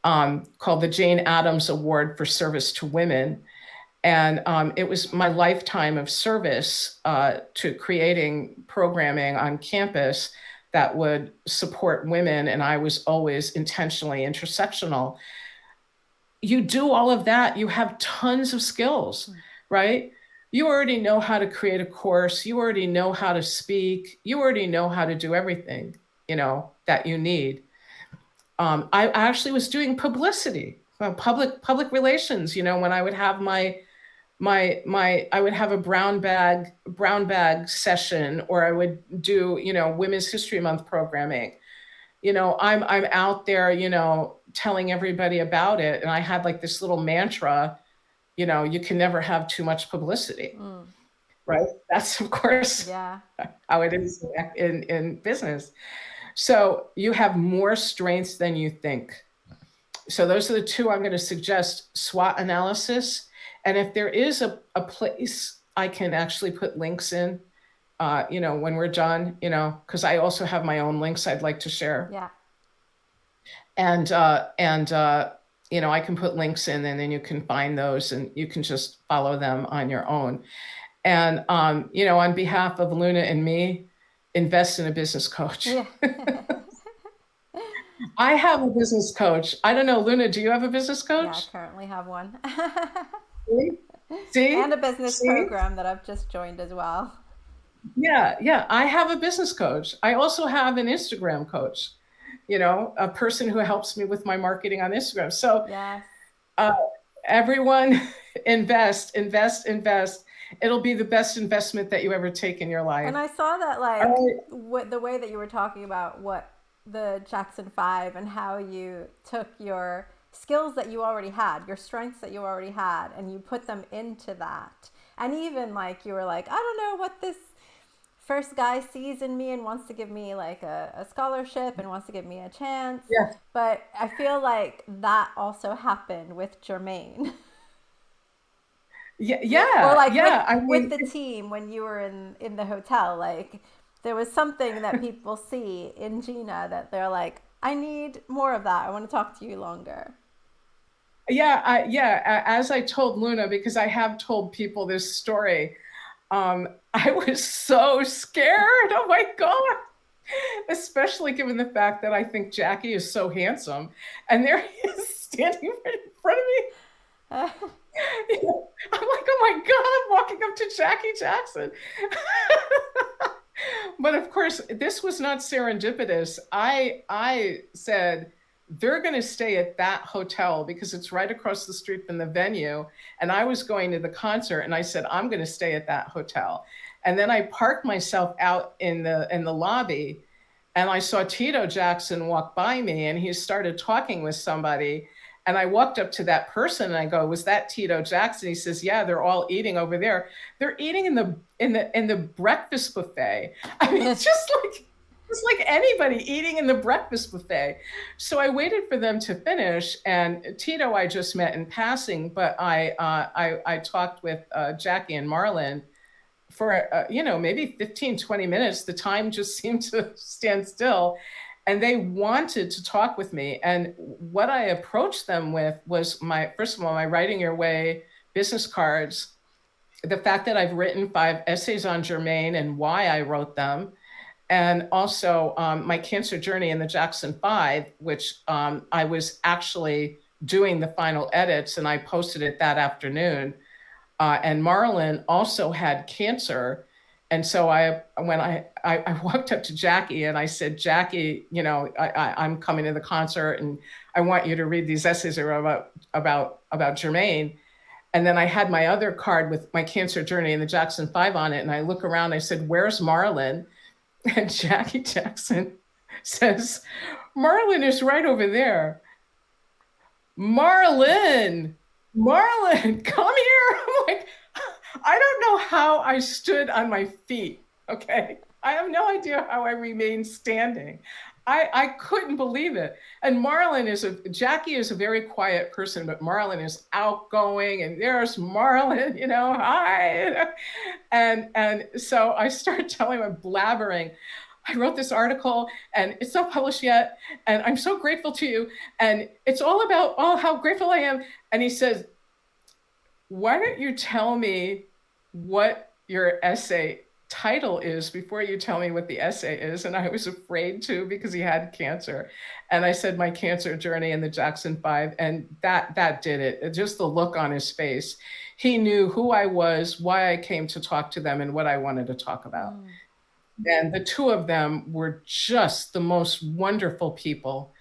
called the Jane Addams Award for Service to Women. And it was my lifetime of service to creating programming on campus that would support women. And I was always intentionally intersectional. You do all of that, you have tons of skills, right? You already know how to create a course. You already know how to speak. You already know how to do everything, that you need. I actually was doing publicity, public relations, when I would have I would have a brown bag session, or I would do, Women's History Month programming. I'm out there, telling everybody about it. And I had like this little mantra, you can never have too much publicity, right? That's of course how it is in business. So you have more strengths than you think. So those are the two I'm going to suggest: SWOT analysis. And if there is a place I can actually put links in, when we're done, because I also have my own links I'd like to share. Yeah. And I can put links in, and then you can find those and you can just follow them on your own. And, on behalf of Luna and me, invest in a business coach. Yeah. I have a business coach. I don't know, Luna, do you have a business coach? Yeah, I currently have one. See? And a business program that I've just joined as well. Yeah. I have a business coach. I also have an Instagram coach, a person who helps me with my marketing on Instagram. So yes. Everyone invest. It'll be the best investment that you ever take in your life. And I saw that the way that you were talking about what the Jackson 5 and how you took your skills that you already had, your strengths that you already had, and you put them into that. And even like you were like, I don't know what this first guy sees in me and wants to give me like a scholarship and wants to give me a chance. Yeah. But I feel like that also happened with Jermaine. Yeah. Or like yeah. with the team when you were in the hotel, like there was something that people see in Gina that they're like, I need more of that. I want to talk to you longer. Yeah. As I told Luna, because I have told people this story, I was so scared. Oh my God. Especially given the fact that I think Jackie is so handsome. And there he is standing right in front of me. I'm like, oh my God, I'm walking up to Jackie Jackson. But of course, this was not serendipitous. I said, they're going to stay at that hotel because it's right across the street from the venue. And I was going to the concert, and I said, I'm going to stay at that hotel. And then I parked myself out in the lobby, and I saw Tito Jackson walk by me, and he started talking with somebody. And I walked up to that person and I go, was that Tito Jackson? He says, yeah, they're all eating over there. They're eating in the breakfast buffet. I mean, it's like anybody eating in the breakfast buffet. So I waited for them to finish, and Tito I just met in passing, but I talked with Jackie and Marlon for maybe 15, 20 minutes. The time just seemed to stand still. And they wanted to talk with me. And what I approached them with was first of all, my Writing Your Way business cards, the fact that I've written 5 essays on Jermaine and why I wrote them, and also my cancer journey in the Jackson 5, which I was actually doing the final edits, and I posted it that afternoon. And Marlon also had cancer. And so when I walked up to Jackie and I said, Jackie, I'm coming to the concert and I want you to read these essays about Jermaine. And then I had my other card with my cancer journey and the Jackson 5 on it. And I look around, I said, where's Marlon? And Jackie Jackson says, Marlon is right over there. Marlon, come here. I'm like, I don't know how I stood on my feet, okay? I have no idea how I remained standing. I couldn't believe it. And Jackie is a very quiet person, but Marlon is outgoing, and there's Marlon, hi. And so I started telling him, blabbering, I wrote this article and it's not published yet. And I'm so grateful to you. And it's all about how grateful I am. And he says, why don't you tell me what your essay title is before you tell me what the essay is? And I was afraid to, because he had cancer. And I said, My Cancer Journey and the Jackson Five. And that did it. Just the look on his face. He knew who I was, why I came to talk to them, and what I wanted to talk about. And the two of them were just the most wonderful people.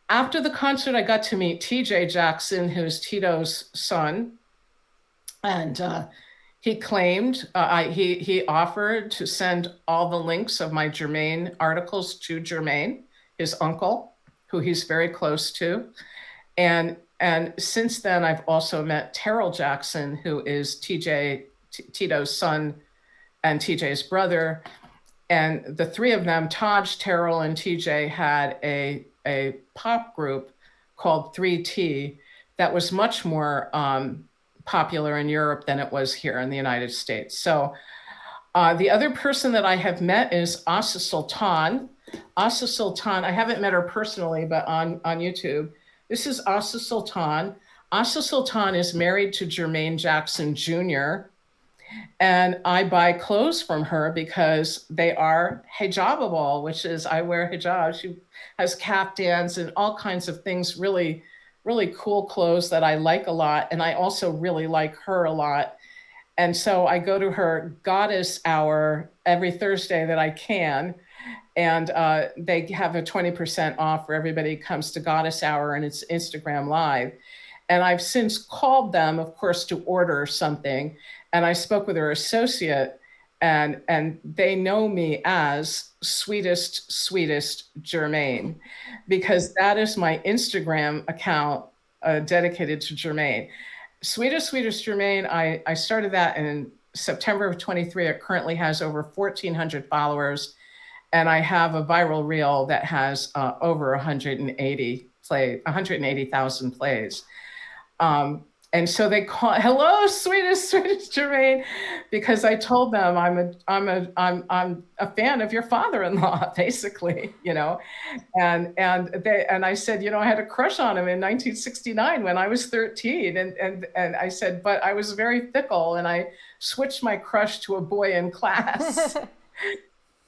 After the concert, I got to meet TJ Jackson, who's Tito's son. And he claimed, he offered to send all the links of my Jermaine articles to Jermaine, his uncle, who he's very close to. And since then, I've also met Terrell Jackson, who is Tito's son and TJ's brother. And the three of them, Taj, Terrell, and TJ, had a pop group called 3T that was much more popular in Europe than it was here in the United States. So the other person that I have met is Asa Sultan. Asa Sultan, I haven't met her personally, but on YouTube. This is Asa Sultan. Asa Sultan is married to Jermaine Jackson Jr., and I buy clothes from her because they are hijabable, which is I wear hijab. She has caftans and all kinds of things, really, really cool clothes that I like a lot. And I also really like her a lot. And so I go to her Goddess Hour every Thursday that I can. And they have a 20% off for everybody who comes to Goddess Hour, and it's Instagram Live. And I've since called them, of course, to order something. And I spoke with her associate, and they know me as Sweetest Jermaine, because that is my Instagram account dedicated to Jermaine. Sweetest Jermaine, I started that in September of 23. It currently has over 1,400 followers. And I have a viral reel that has over 180,000 plays. And so they call, hello, sweetest Jermaine, because I told them I'm a fan of your father-in-law, basically, and I said, I had a crush on him in 1969 when I was 13, and I said, but I was very fickle, and I switched my crush to a boy in class.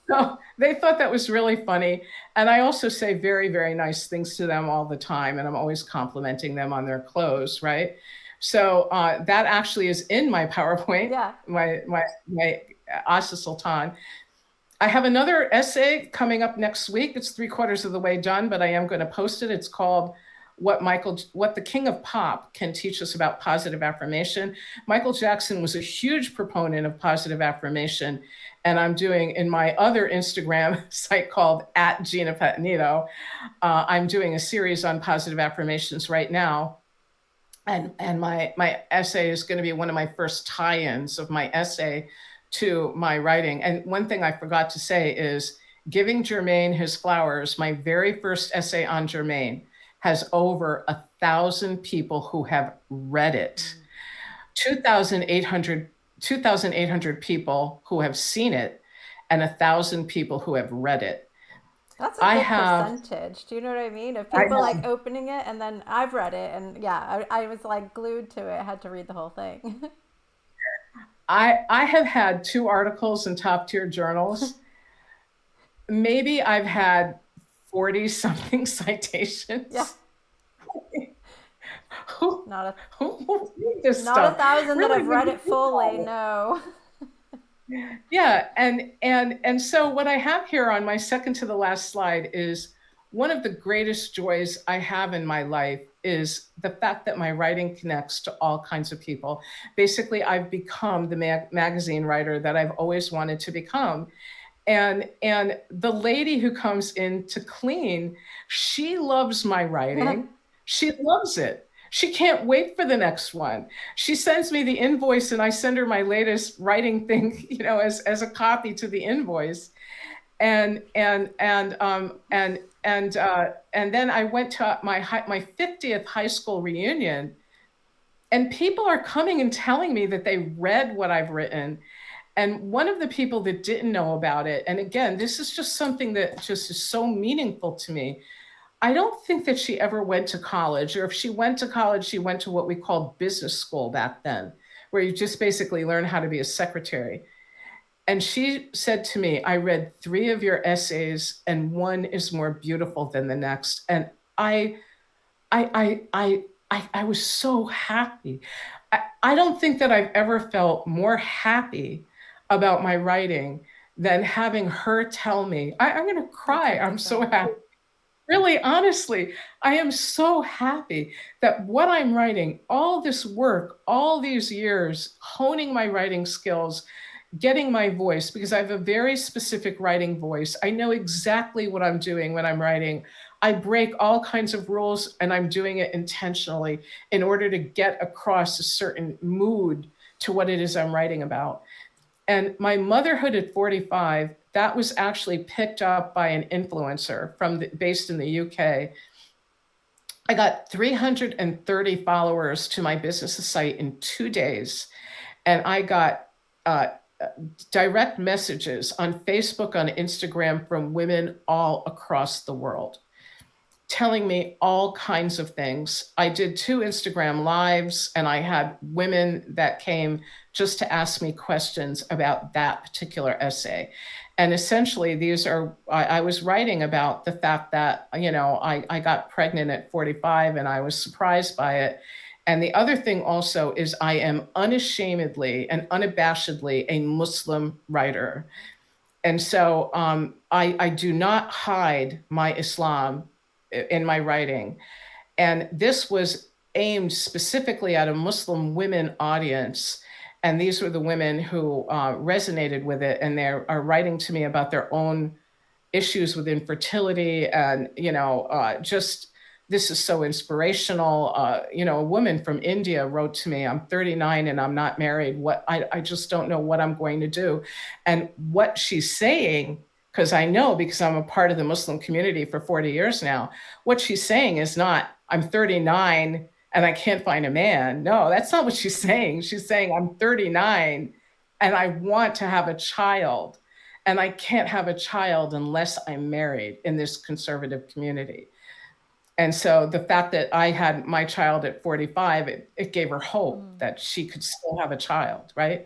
So they thought that was really funny. And I also say very, very nice things to them all the time. And I'm always complimenting them on their clothes, right? So that actually is in my PowerPoint, Yeah. my Asa Sultan. I have another essay coming up next week. It's 3/4 of the way done, but I am going to post it. It's called What the King of Pop Can Teach Us About Positive Affirmation. Michael Jackson was a huge proponent of positive affirmation. And I'm doing, in my other Instagram site called @GinaPetanito, I'm doing a series on positive affirmations right now. And my essay is going to be one of my first tie-ins of my essay to my writing. And one thing I forgot to say is Giving Jermaine His Flowers, my very first essay on Jermaine, has over 1,000 people who have read it. 2,800 people who have seen it, and 1,000 people who have read it. That's a good percentage. Do you know what I mean? Of people like opening it, and then I've read it, and yeah, I was like glued to it. I had to read the whole thing. I have had 2 articles in top tier journals. Maybe I've had 40 something citations. Yeah. Not 1,000 that have read it fully. No. Yeah, and so what I have here on my second to the last slide is one of the greatest joys I have in my life is the fact that my writing connects to all kinds of people. Basically, I've become the magazine writer that I've always wanted to become. And the lady who comes in to clean, she loves my writing. She loves it. She can't wait for the next one. She sends me the invoice, and I send her my latest writing thing, as a copy to the invoice. And then I went to my 50th high school reunion, and people are coming and telling me that they read what I've written. And one of the people that didn't know about it, and again, this is just something that just is so meaningful to me. I don't think that she ever went to college, or if she went to college, she went to what we called business school back then, where you just basically learn how to be a secretary. And she said to me, I read three of your essays, and one is more beautiful than the next. And I, I was so happy. I don't think that I've ever felt more happy about my writing than having her tell me, I'm going to That's cry. I'm so amazing. happy. Really, honestly, I am so happy that what I'm writing, all this work, all these years, honing my writing skills, getting my voice, because I have a very specific writing voice. I know exactly what I'm doing when I'm writing. I break all kinds of rules, and I'm doing it intentionally in order to get across a certain mood to what it is I'm writing about. And my motherhood at 45, that was actually picked up by an influencer based in the UK. I got 330 followers to my business site in 2 days, and I got uh, direct messages on Facebook, on Instagram from women all across the world telling me all kinds of things. I did 2 Instagram lives, and I had women that came just to ask me questions about that particular essay. And essentially, I was writing about the fact that, I got pregnant at 45, and I was surprised by it. And the other thing also is I am unashamedly and unabashedly a Muslim writer. And so I do not hide my Islam in my writing. And this was aimed specifically at a Muslim women audience. And these were the women who resonated with it. And they are writing to me about their own issues with infertility. And, just this is so inspirational. A woman from India wrote to me, I'm 39 and I'm not married. I just don't know what I'm going to do. And what she's saying, because I know, because I'm a part of the Muslim community for 40 years now, what she's saying is not, I'm 39 and I can't find a man. No, that's not what she's saying. She's saying, I'm 39 and I want to have a child, and I can't have a child unless I'm married in this conservative community. And so the fact that I had my child at 45, it gave her hope Mm. that she could still have a child, right?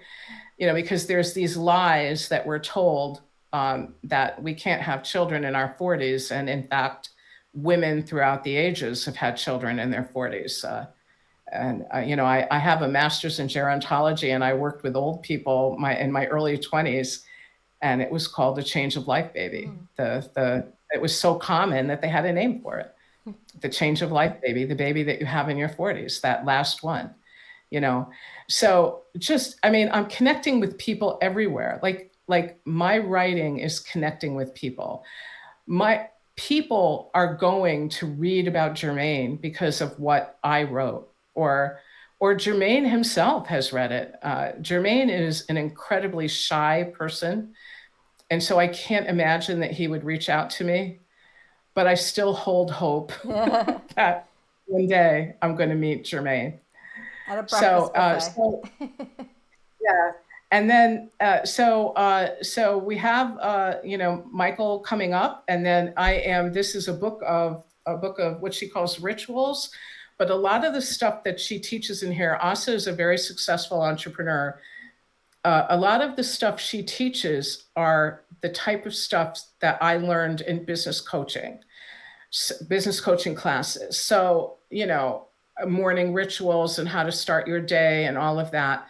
Because there's these lies that we're told, that we can't have children in our 40s. And in fact, women throughout the ages have had children in their 40s. I have a master's in gerontology, and I worked with old people in my early 20s, and it was called the change of life baby. Mm. It was so common that they had a name for it. The change of life baby, the baby that you have in your 40s, that last one, you know. So I'm connecting with people everywhere. Like my writing is connecting with people. My people are going to read about Jermaine because of what I wrote, or Jermaine himself has read it. Jermaine is an incredibly shy person, and so I can't imagine that he would reach out to me, but I still hold hope that one day I'm going to meet Jermaine. At a So, breakfast buffet. yeah, and then so we have Michael coming up, and then I am. This is a book of what she calls rituals, but a lot of the stuff that she teaches in here. Asa is a very successful entrepreneur. A lot of the stuff she teaches are the type of stuff that I learned in business coaching classes. So, morning rituals and how to start your day and all of that.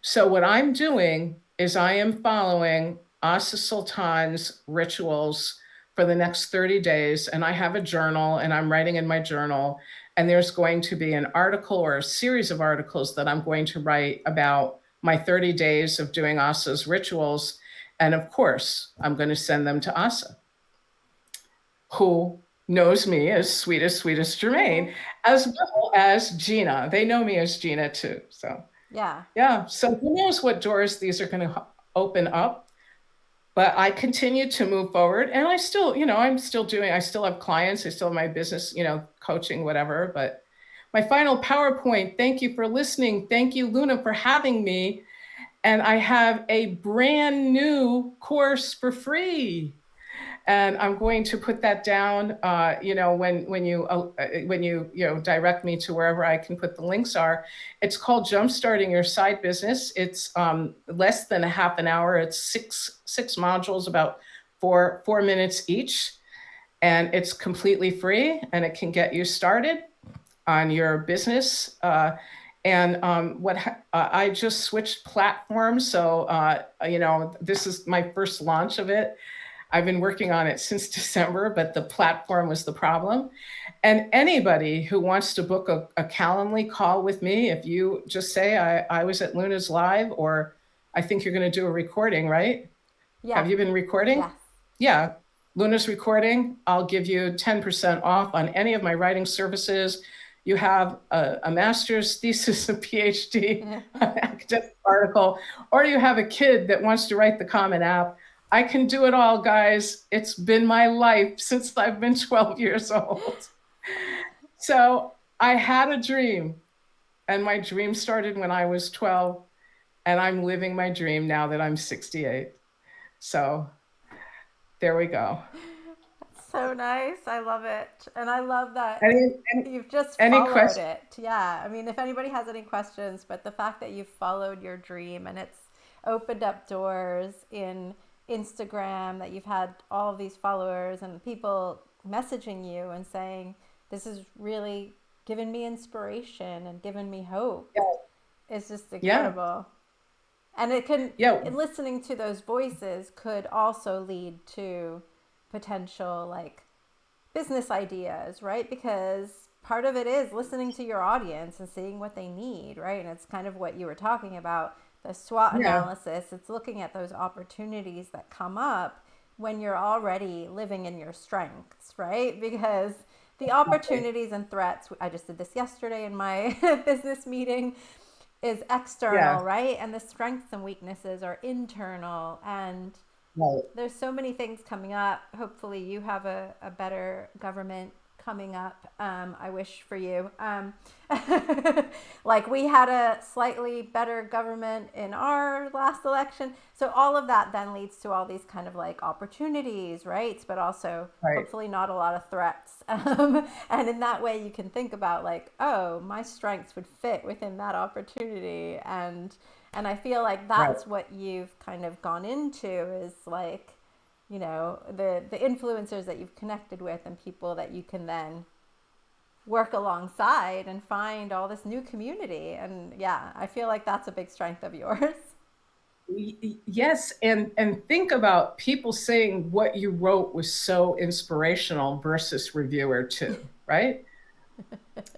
So, what I'm doing is I am following Asa Sultan's rituals for the next 30 days. And I have a journal, and I'm writing in my journal. And there's going to be an article or a series of articles that I'm going to write about my 30 days of doing Asa's rituals. And of course, I'm going to send them to Asa, who knows me as sweetest Jermaine, as well as Gina. They know me as Gina too. So Yeah. yeah. So who knows what doors these are going to open up? But I continue to move forward, and I still, I still have clients, I still have my business, coaching, whatever. But my final PowerPoint, thank you for listening. Thank you, Luna, for having me. And I have a brand new course for free. And I'm going to put that down, when you direct me to wherever I can put the links are. It's called Jumpstarting Your Side Business. It's less than a half an hour. It's six modules, about four minutes each, and it's completely free, and it can get you started on your business. I just switched platforms, so this is my first launch of it. I've been working on it since December, but the platform was the problem. And anybody who wants to book a Calendly call with me, if you just say I was at Luna's Live, or I think you're going to do a recording, right? Yeah. Have you been recording? Yes. Yeah. Luna's recording, I'll give you 10% off on any of my writing services. You have a master's thesis, a PhD, an academic article, or you have a kid that wants to write the Common App. I can do it all, guys. It's been my life since I've been 12 years old. So I had a dream, and my dream started when I was 12, and I'm living my dream now that I'm 68. So there we go. So nice. I love it. And I love that you've just any followed questions? it. Yeah. I mean, if anybody has any questions, but the fact that you've followed your dream and it's opened up doors in Instagram, that you've had all of these followers and people messaging you and saying, this is really given me inspiration and given me hope. Yeah. It's just Yeah. incredible. And it can, Yeah. listening to those voices could also lead to potential like business ideas, right? Because part of it is listening to your audience and seeing what they need, right? And it's kind of what you were talking about, the SWOT Yeah. analysis. It's looking at those opportunities that come up when you're already living in your strengths, right? Because the opportunities and threats, I just did this yesterday in my business meeting, is Yeah. external, right? And the strengths and weaknesses are internal. And Right. there's so many things coming up. Hopefully, you have a better government coming up. I wish for you. Like we had a slightly better government in our last election. So all of that then leads to all these kind of like opportunities, right? But also Right. hopefully not a lot of threats. And in that way, you can think about like, oh, my strengths would fit within that opportunity. And I feel like Right. that's what you've kind of gone into is like, the influencers that you've connected with and people that you can then work alongside and find all this new community. And yeah, I feel like that's a big strength of yours. Yes, and think about people saying what you wrote was so inspirational versus reviewer too, right?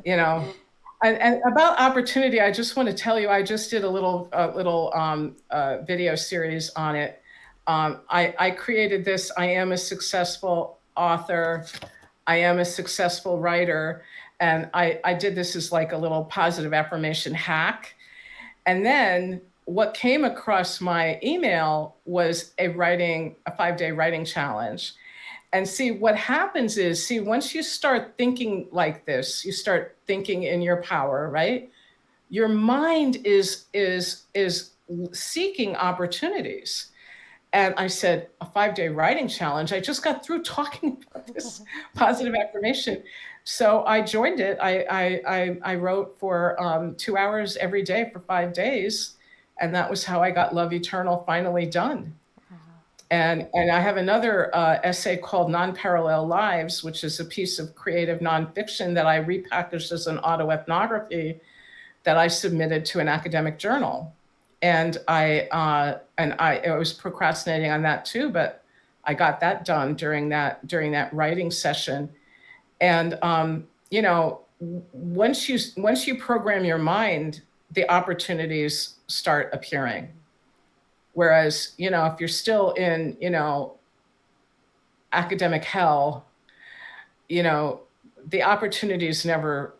You know, and about opportunity, I just want to tell you, I just did a little video series on it. I created this. I am a successful author. I am a successful writer, and I did this as like a little positive affirmation hack. And then what came across my email was a 5-day writing challenge. And see, what happens is, see, once you start thinking like this, you start thinking in your power, right? Your mind is seeking opportunities. And I said, a 5-day writing challenge. I just got through talking about this positive affirmation. So I joined it. I wrote for 2 hours every day for 5 days. And that was how I got Love Eternal finally done. And I have another essay called Non-Parallel Lives, which is a piece of creative nonfiction that I repackaged as an autoethnography that I submitted to an academic journal. And I was procrastinating on that too, but I got that done during that writing session. And once you program your mind, the opportunities start appearing. Whereas, if you're still in, academic hell, the opportunities never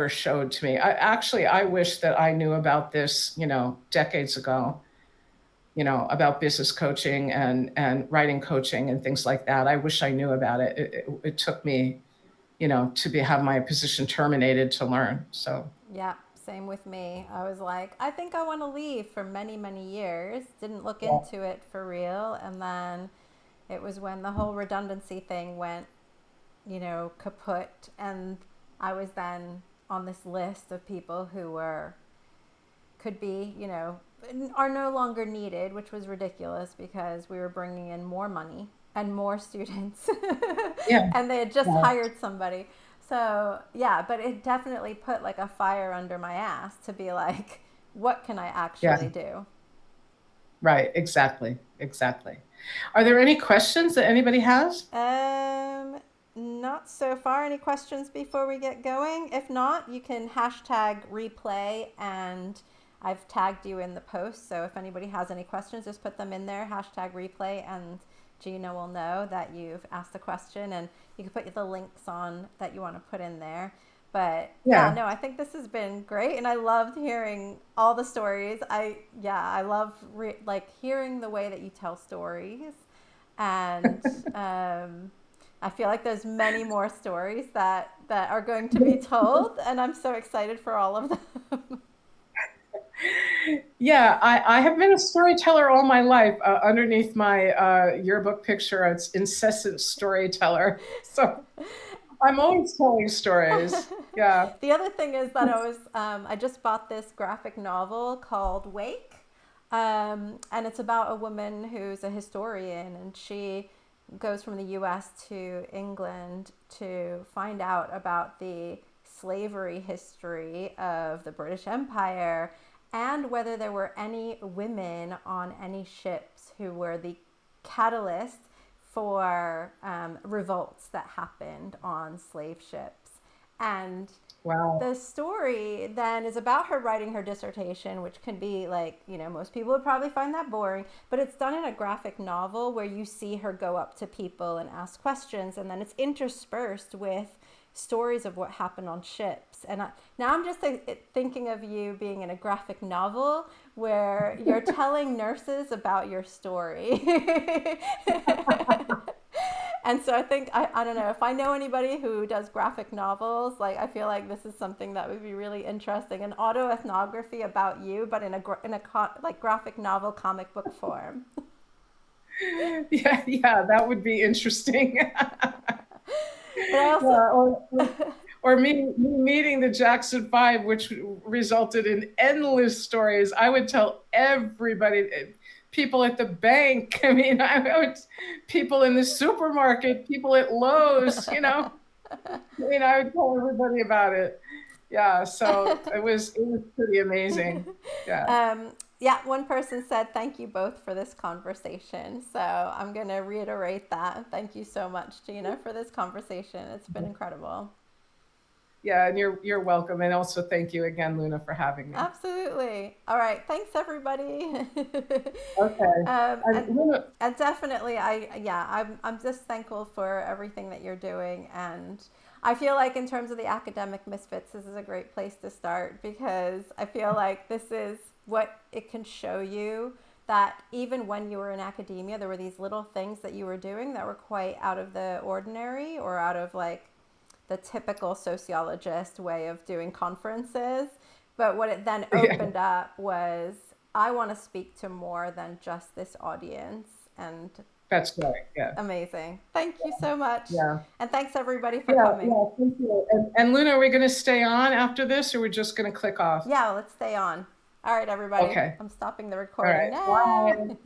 showed to me. I wish that I knew about this, decades ago. about business coaching and writing coaching and things like that. I wish I knew about it. It took me, have my position terminated to learn. So Yeah, same with me. I was like, I think I want to leave for many, many years. Didn't look yeah, into it for real. And then it was when the whole redundancy thing went, kaput. And I was then on this list of people who could be, are no longer needed, which was ridiculous because we were bringing in more money and more students. yeah, And they had just yeah, hired somebody. So, yeah, but it definitely put like a fire under my ass to be like, what can I yeah. actually do? Right. Exactly. Exactly. Are there any questions that anybody has? Um, Not so far. Any questions before we get going? If not, you can hashtag replay, and I've tagged you in the post. So if anybody has any questions, just put them in there, hashtag replay, and Gina will know that you've asked a question, and you can put the links on that you want to put in there. But yeah, Yeah. no, I think this has been great, and I loved hearing all the stories. I love like hearing the way that you tell stories, and I feel like there's many more stories that are going to be told, and I'm so excited for all of them. Yeah, I have been a storyteller all my life. Underneath my yearbook picture, it's incessant storyteller. So I'm always telling stories. Yeah. The other thing is that I just bought this graphic novel called Wake, and it's about a woman who's a historian, and she goes from the U.S. to England to find out about the slavery history of the British Empire and whether there were any women on any ships who were the catalyst for revolts that happened on slave ships. And Wow. the story then is about her writing her dissertation, which can be like, most people would probably find that boring, but it's done in a graphic novel where you see her go up to people and ask questions, and then it's interspersed with stories of what happened on ships. And now I'm just thinking of you being in a graphic novel where you're telling nurses about your story. And so I think I don't know if I know anybody who does graphic novels. Like I feel like this is something that would be really interesting, an autoethnography about you, but like graphic novel comic book form. Yeah, yeah, that would be interesting. But I also Yeah, or me meeting the Jackson Five, which resulted in endless stories. I would tell everybody, people at the bank. I mean, people in the supermarket, people at Lowe's. I would tell everybody about it. Yeah, so it was pretty amazing. Yeah, um, yeah, one person said thank you both for this conversation. So I'm going to reiterate that. Thank you so much, Gina, for this conversation. It's been incredible. yeah, and you're welcome, and also thank you again, Luna, for having me. Absolutely. All right. Thanks, everybody. Okay, and And Luna, definitely, I'm just thankful for everything that you're doing, and I feel like in terms of the academic misfits, this is a great place to start because I feel like this is what it can show you that even when you were in academia, there were these little things that you were doing that were quite out of the ordinary or out of like the typical sociologist way of doing conferences. But what it then yeah, opened up was I want to speak to more than just this audience. And that's right. Yeah, amazing. Thank you so much. yeah. And thanks everybody for Yeah, coming. yeah, thank you. And Luna, are we going to stay on after this, or we're just going to click off? Yeah, let's stay on. All right, everybody. Okay. I'm stopping the All recording right. Bye. now.